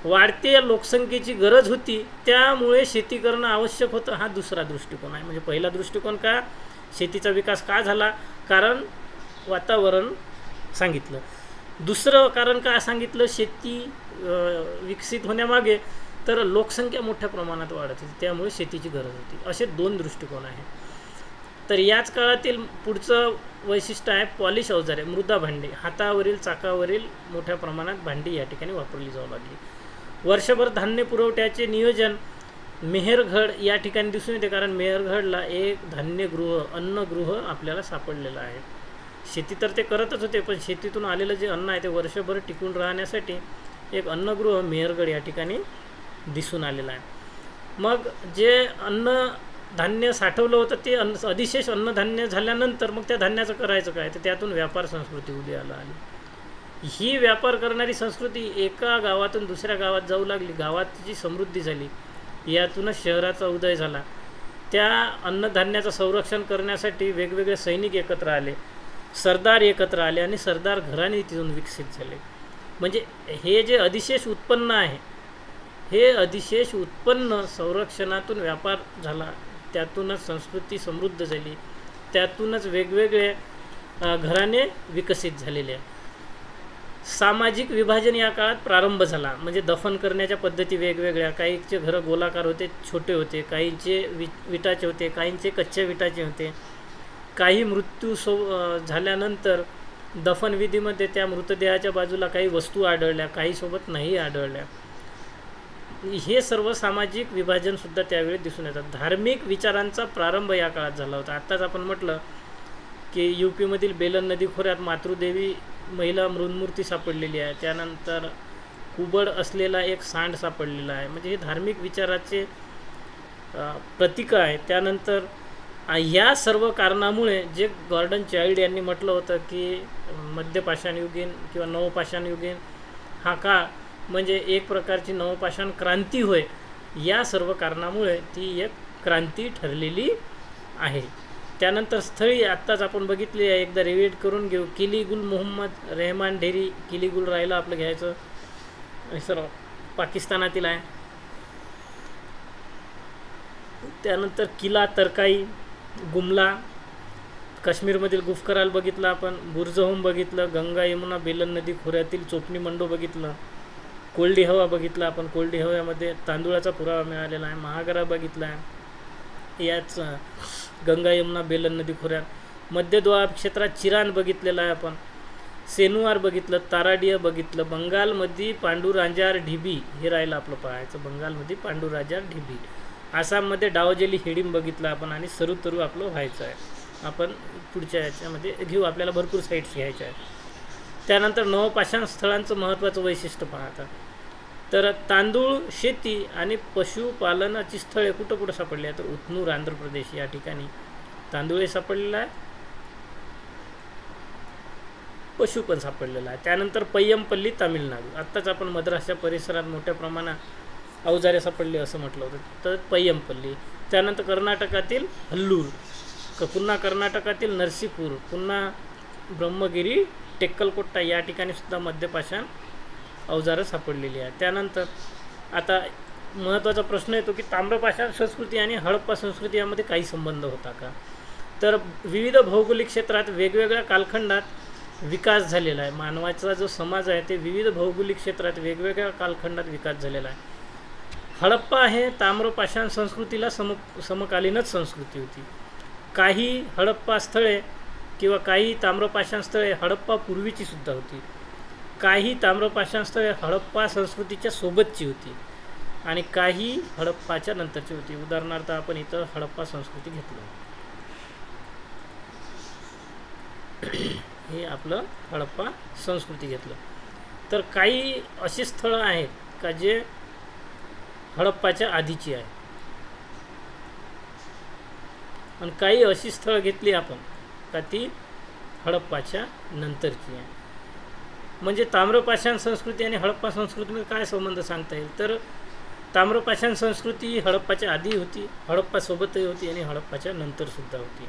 वाढत्या लोकसंख्येची गरज होती त्यामुळे शेती करणं आवश्यक होतं. हा दुसरा दृष्टिकोन आहे. म्हणजे पहिला दृष्टिकोन का शेतीचा विकास का झाला? कारण वातावरण सांगितलं. दुसरं कारण का सांगितलं शेती विकसित होण्यामागे तर लोकसंख्या मोठ्या प्रमाणात वाढत होती, त्यामुळे शेतीची गरज होती. असे 2 दृष्टिकोन आहेत. तर याच काळातील पुढचं वैशिष्ट्य आहे पॉलिश अवजारे, मृदा भांडी. हातावरील चाकावरील मोठ्या प्रमाणात भांडी या ठिकाणी वापरली जाऊ लागली. वर्षभर धान्य पुरवठ्याचे नियोजन मेहरगड या ठिकाणी दिसून येते, कारण मेहरगडला एक धान्यगृह, अन्नगृह आपल्याला सापडलेलं आहे. शेती तर ते करतच होते, पण शेतीतून आलेलं जे अन्न आहे ते वर्षभर टिकून राहण्यासाठी एक अन्नगृह मेहरगड या ठिकाणी दिसून आलेलं आहे. मग जे धान्य साठवलं होतं ते अधिशेष अन्नधान्य झाल्यानंतर मग त्या धान्याचं करायचं काय, तर त्यातून व्यापार संस्कृती उदयाला आली. ही व्यापार करणारी संस्कृती एका गावातून दुसऱ्या गावात जाऊ लागली. गावाची समृद्धी झाली, यातूनच शहराचा उदय झाला. त्या अन्नधान्याचं संरक्षण करण्यासाठी वेगवेगळे सैनिक एकत्र आले, सरदार एकत्र आले आणि सरदार घराणे तिथून विकसित झाले. म्हणजे हे जे अधिशेष उत्पन्न आहे, हे अधिशेष उत्पन्न संरक्षणातून व्यापार झाला, त्यातूनच संस्कृती समृद्ध झाली, त्यातूनच वेगवेगळे घराणे विकसित झालेले आहे. सामाजिक विभाजन या काळात प्रारंभ झाला. म्हणजे दफन करण्याच्या पद्धती वेगवेगळ्या. काहींचे घरं गोलाकार होते, छोटे होते, काहींचे विटाचे होते, काहींचे कच्च्या विटाचे होते. काही मृत्यू झाल्यानंतर दफनविधीमध्ये त्या मृतदेहाच्या बाजूला काही वस्तू आढळल्या, काही सोबत नाही आढळल्या. हे सर्व सामाजिक विभाजनसुद्धा त्यावेळी दिसून येतात. धार्मिक विचारांचा प्रारंभ या काळात झाला होता. आत्ताच आपण म्हटलं की UPमधील बेलन नदी खोऱ्यात मातृदेवी महिला मृन्मूर्ती सापडलेली आहे. त्यानंतर कुबड असलेला एक सांड सापडलेला आहे. म्हणजे हे धार्मिक विचाराचे प्रतीक आहे. त्यानंतर ह्या सर्व कारणामुळे जे गॉर्डन चाइल्ड यांनी म्हटलं होतं की मध्यपाषाणयुगीन किंवा नवपाषाणयुगीन हा काळ म्हणजे एक प्रकारची नवपाषाण क्रांती होय, या सर्व कारणामुळे ती एक क्रांती ठरलेली आहे. त्यानंतर स्थळी आत्ताच आपण बघितली आहे, एकदा रिव्हिट करून घेऊ. किलीगुल मोहम्मद रेहमान ढेरी. किलीगुल राहिलं आपलं घ्यायचं, सर पाकिस्तानातील आहे. त्यानंतर किला तरकाई, गुमला, काश्मीरमधील गुफकराल बघितलं आपण, बुर्जहोम बघितलं, गंगा यमुना बेलन नदी खोऱ्यातील चोपणी मंडो बघितलं, कोल्डी हवा बघितलं आपण. कोल्डी हव्यामध्ये तांदूळाचा पुरावा मिळालेला आहे. महागरा बघितला आहे याच गंगा यमुना बेलन नदी खोऱ्यात. मध्य द्वाब क्षेत्रात चिरान बघितलेला आहे आपण. सेनुवार बघितलं, ताराडिया बघितलं. बंगालमध्ये पांडुराजार ढिबी हे राहिलं आपलं पाहायचं, बंगालमध्ये पांडुराजार ढिबी. आसाममध्ये डावजेली हिडिंब बघितलं आपण आणि सरुतरू आपलं व्हायचं आहे. आपण पुढच्या याच्यामध्ये घेऊ, आपल्याला भरपूर साईट्स घ्यायच्या आहेत. त्यानंतर नवपाषाण स्थळांचं महत्त्वाचं वैशिष्ट्य पाहता तर तांदूळ शेती आणि पशुपालनाची स्थळे कुठं कुठं सापडली आहे, तर उतनूर आंध्र प्रदेश या ठिकाणी तांदूळ सापडलेला आहे, पशु पण सापडलेला आहे. त्यानंतर पय्यमपल्ली तामिळनाडू. आत्ताच आपण मद्रासच्या परिसरात मोठ्या प्रमाणात अवजारे सापडले असं म्हटलं होतं, तर पय्यमपल्ली. त्यानंतर कर्नाटकातील हल्लूर, पुन्हा कर्नाटकातील नरसीपूर, पुन्हा ब्रह्मगिरी टेक्कलकोट्टा या ठिकाणी सुद्धा मध्यपाषाण अवजारं सापडलेली आहे. त्यानंतर आता महत्त्वाचा प्रश्न येतो की ताम्रपाषाण संस्कृती आणि हडप्पा संस्कृती यामध्ये काही संबंध होता का, तर विविध भौगोलिक क्षेत्रात वेगवेगळ्या कालखंडात विकास झालेला आहे. मानवाचा जो समाज आहे ते विविध भौगोलिक क्षेत्रात वेगवेगळ्या कालखंडात विकास झालेला आहे. हडप्पा हे ताम्रपाषाण संस्कृतीला समकालीनच संस्कृती होती. काही हडप्पा स्थळे किंवा काही ताम्रपाषाण स्थळे हडप्पा पूर्वीची सुद्धा होती. काही ताम्रपाषाण स्थळे हडप्पा संस्कृतीच्या सोबतची होती आणि काही हडप्पाच्या नंतरची होती. उदाहरणार्थ आपण इथं हडप्पा संस्कृती घेतलं, हे आपलं हडप्पा संस्कृती घेतलं. तर काही अशी स्थळं आहेत का जे हडप्पाच्या आधीची आहे आणि काही अशी स्थळं घेतली आपण का ती हडप्पाच्या नंतरची आहे. म्हणजे ताम्रपाषाण संस्कृती आणि हडप्पा संस्कृतीमध्ये काय संबंध सांगता येईल, तर ताम्रपाषाण संस्कृती ही हडप्पाच्या आधी होती, हडप्पासोबतही होती आणि हडप्पाच्या नंतरसुद्धा होती.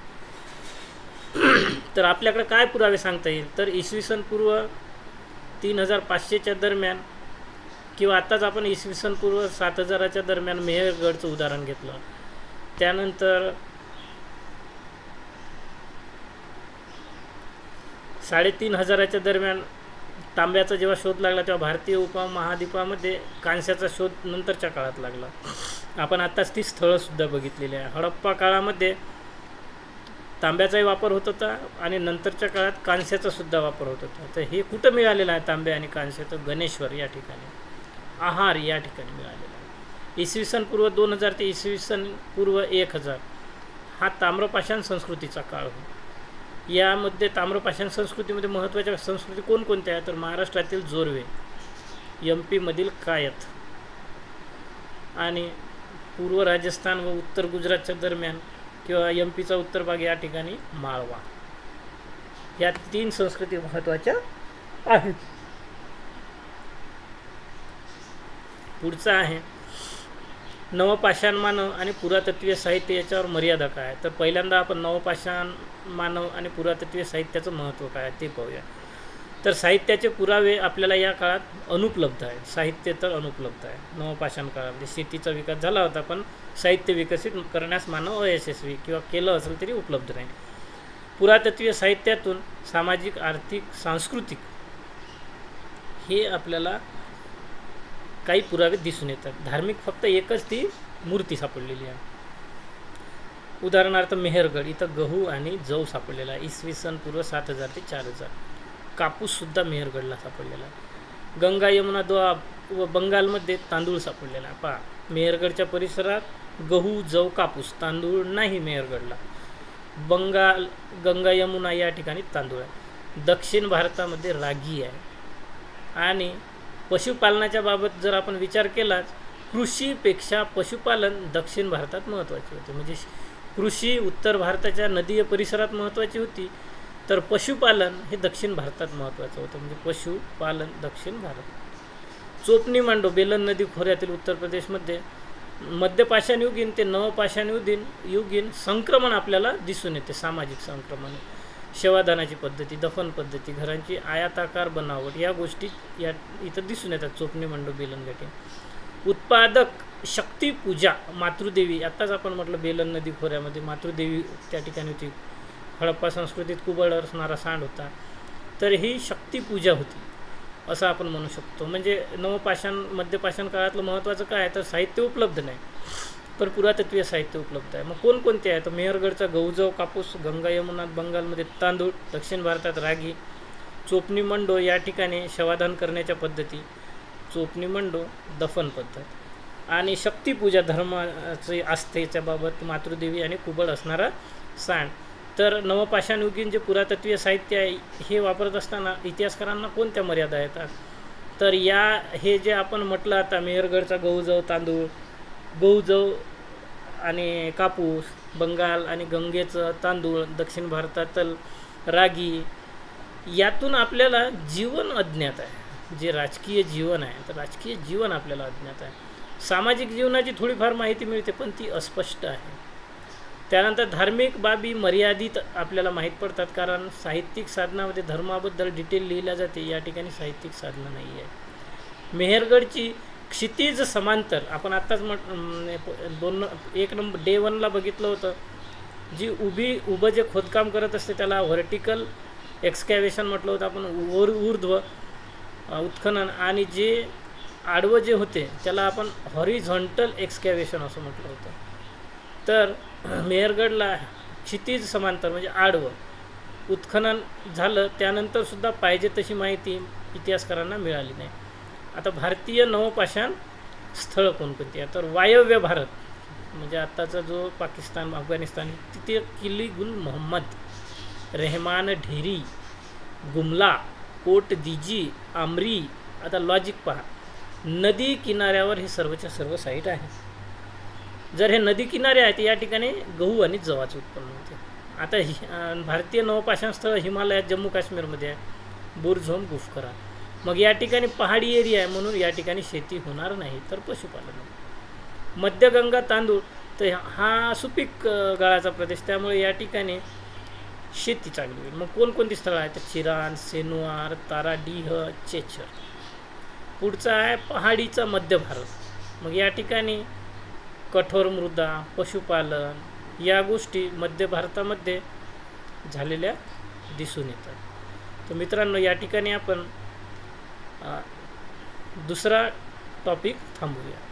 तर आपल्याकडे काय पुरावे सांगता येईल, तर इसवी सन पूर्व 3500च्या दरम्यान किंवा आत्ताच आपण इसवी सन पूर्व 7000च्या दरम्यान मेहरगडचं उदाहरण घेतलं. त्यानंतर 3500च्या दरम्यान तांब्याचा जेव्हा शोध लागला तेव्हा भारतीय उपमहाद्वीपामध्ये कांस्याचा शोध नंतरच्या काळात लागला. आपण आत्ताच ती स्थळंसुद्धा बघितलेली आहे. हडप्पा काळामध्ये तांब्याचाही वापर होत होता आणि नंतरच्या काळात कांस्याचासुद्धा वापर होत होता. तर हे कुठं मिळालेलं आहे तांबे आणि कांस्य? तर गणेश्वर या ठिकाणी, आहार या ठिकाणी मिळालेला आहे. इसवी सन पूर्व 2000 ते इसवी सन पूर्व 1000 हा ताम्रपाषाण संस्कृतीचा काळ होता. यामध्ये ताम्रपाषाण संस्कृतीमध्ये महत्त्वाच्या संस्कृती कोणकोणत्या आहेत? तर महाराष्ट्रातील जोरवे, MP मधील कायथ आणि पूर्व राजस्थान व उत्तर गुजरातच्या दरम्यान किंवा MP चा उत्तर भाग या ठिकाणी माळवा. या 3 संस्कृती महत्त्वाच्या आहेत. पुढचा आहे नवपाषाण मानव आणि पुरातत्वीय साहित्य, याच्यावर मर्यादा काय? तर पहिल्यांदा आपण नवपाषाण मानव आणि पुरातत्वीय साहित्याचं महत्त्व काय ते पाहूया. तर साहित्याचे पुरावे आपल्याला या काळात अनुपलब्ध आहेत. साहित्य तर अनुपलब्ध आहे. नवपाषाण काळामध्ये शेतीचा विकास झाला होता, पण साहित्य विकसित करण्यास मानव अयशस्वी किंवा केलं असेल तरी उपलब्ध नाही. पुरातत्वीय साहित्यातून सामाजिक, आर्थिक, सांस्कृतिक हे आपल्याला काही पुरावे दिसून येतात. धार्मिक फक्त एकच ती मूर्ती सापडलेली आहे. उदाहरणार्थ मेहरगड, इथं गहू आणि जव सापडलेला आहे. इसवी सन पूर्व 7000 ते 4000. कापूससुद्धा मेहरगडला सापडलेला आहे. गंगा यमुना दोआब व बंगालमध्ये तांदूळ सापडलेला आहे. पहा, मेहरगडच्या परिसरात गहू, जव, कापूस, तांदूळ नाही मेहरगडला. बंगाल, गंगा यमुना या ठिकाणी तांदूळ आहे. दक्षिण भारतामध्ये रागी आहे. आणि पशुपालनाच्या बाबत जर आपण विचार केला, कृषीपेक्षा पशुपालन दक्षिण भारतात महत्त्वाचे होते. म्हणजे कृषी उत्तर भारताच्या नदीय परिसरात महत्त्वाची होती, तर पशुपालन हे दक्षिण भारतात महत्त्वाचं होतं. म्हणजे पशुपालन दक्षिण भारत. चोपनी मांडो बेलन नदी खोऱ्यातील उत्तर प्रदेशमध्ये मध्यपाषाण युगीन ते नवपाषाण युगीन संक्रमण आपल्याला दिसून येते. सामाजिक संक्रमण, शेवादानाची पद्धती, दफन पद्धती, घरांची आयताकार बनावट या गोष्टी या इथं दिसून येतात चोपनी मांडो बेलन गटी. उत्पादक शक्तीपूजा, मातृदेवी, आत्ताच आपण म्हटलं बेलन नदी खोऱ्यामध्ये मातृदेवी त्या ठिकाणी होती. हडप्पा संस्कृतीत कुबड असणारा सांड होता, तर ही शक्तीपूजा होती असं आपण म्हणू शकतो. म्हणजे नवपाषाण मध्यपाषाण काळातलं महत्त्वाचं काय आहे? तर साहित्य उपलब्ध नाही, पण पुरातत्वीय साहित्य उपलब्ध आहे. मग कोणकोणते आहे? तर मेहरगडचा गहू, जव, कापूस, गंगा यमुना बंगालमध्ये तांदूळ, दक्षिण भारतात रागी. चोपनी मंडो या ठिकाणी शवाधान करण्याच्या पद्धती, चोपनी मंडो दफन पद्धत आणि शक्तीपूजा धर्माचे आस्थेच्या बाबत मातृदेवी आणि कुबड असणारा सांड. तर नवपाषाण युगीन जे पुरातत्वीय साहित्य आहे हे वापरत असताना इतिहासकारांना कोणत्या मर्यादा येतात? तर हे जे आपण म्हटलं आता मेहरगडचा गहू, जव, तांदूळ, गहू, जव आणि कापूस, बंगाल आणि गंगेचं तांदूळ, दक्षिण भारतातील रागी, यातून आपल्याला जीवन अज्ञात आहे. जे राजकीय जीवन आहे तर राजकीय जीवन आपल्याला अज्ञात आहे. सामाजिक जीवनाची थोडीफार माहिती मिळते, पण ती अस्पष्ट आहे. त्यानंतर धार्मिक बाबी मर्यादित आपल्याला माहीत पडतात, कारण साहित्यिक साधनामध्ये धर्माबद्दल डिटेल लिहिल्या जाते. या ठिकाणी साहित्यिक साधनं नाही आहे. मेहरगडची क्षितिज समांतर आपण आत्ताच एक नंबर डे 1ला बघितलं होतं. जी उभं जे खोदकाम करत असते त्याला व्हर्टिकल एक्सकॅव्हेशन म्हटलं होतं आपण, ऊर्ध्व उत्खनन, आणि जे आडवं जे होते त्याला आपण हॉरिझॉन्टल एक्सकॅव्हेशन असं म्हटलं होतं. तर मेहरगडला क्षितिज समांतर म्हणजे आडवं उत्खनन झालं, त्यानंतरसुद्धा पाहिजे तशी माहिती इतिहासकारांना मिळाली नाही. आता भारतीय नवपाषाण स्थळं कोणकोणती आहे? तर वायव्य भारत म्हणजे आत्ताचा जो पाकिस्तान, अफगाणिस्तान, तिथे किल्ली गुल मोहम्मद, रेहमान ढेरी, गुमला, कोट दिजी, आमरी. आता लॉजिक पहा, नदी किनाऱ्यावर हे सर्वच्या सर्व साईट आहे. जर हे नदी किनारे आहेत या ठिकाणी गहू आणि जवाचं उत्पन्न होते. आता भारतीय नवपाषाण स्थळ हिमालयात जम्मू काश्मीरमध्ये आहे, बुरझोम, गुफकरा. मग या ठिकाणी पहाडी एरिया आहे म्हणून या ठिकाणी शेती होणार नाही, तर पशुपालन. मध्यगंगा तांदूळ, तर हा सुपीक गाळाचा प्रदेश, त्यामुळे या ठिकाणी शेती चांगली होईल. मग कोणकोणती स्थळं आहेत? तर चिरान, सेनुआर, ताराडीह, चेचर. पुढचा आहे पहाडीचा मध्य भारत. मग या ठिकाणी कठोर मृदा, पशुपालन या गोष्टी मध्य भारतामध्ये झालेल्या दिसून येतात. तर मित्रांनो, या ठिकाणी आपण दुसरा टॉपिक थांबूया.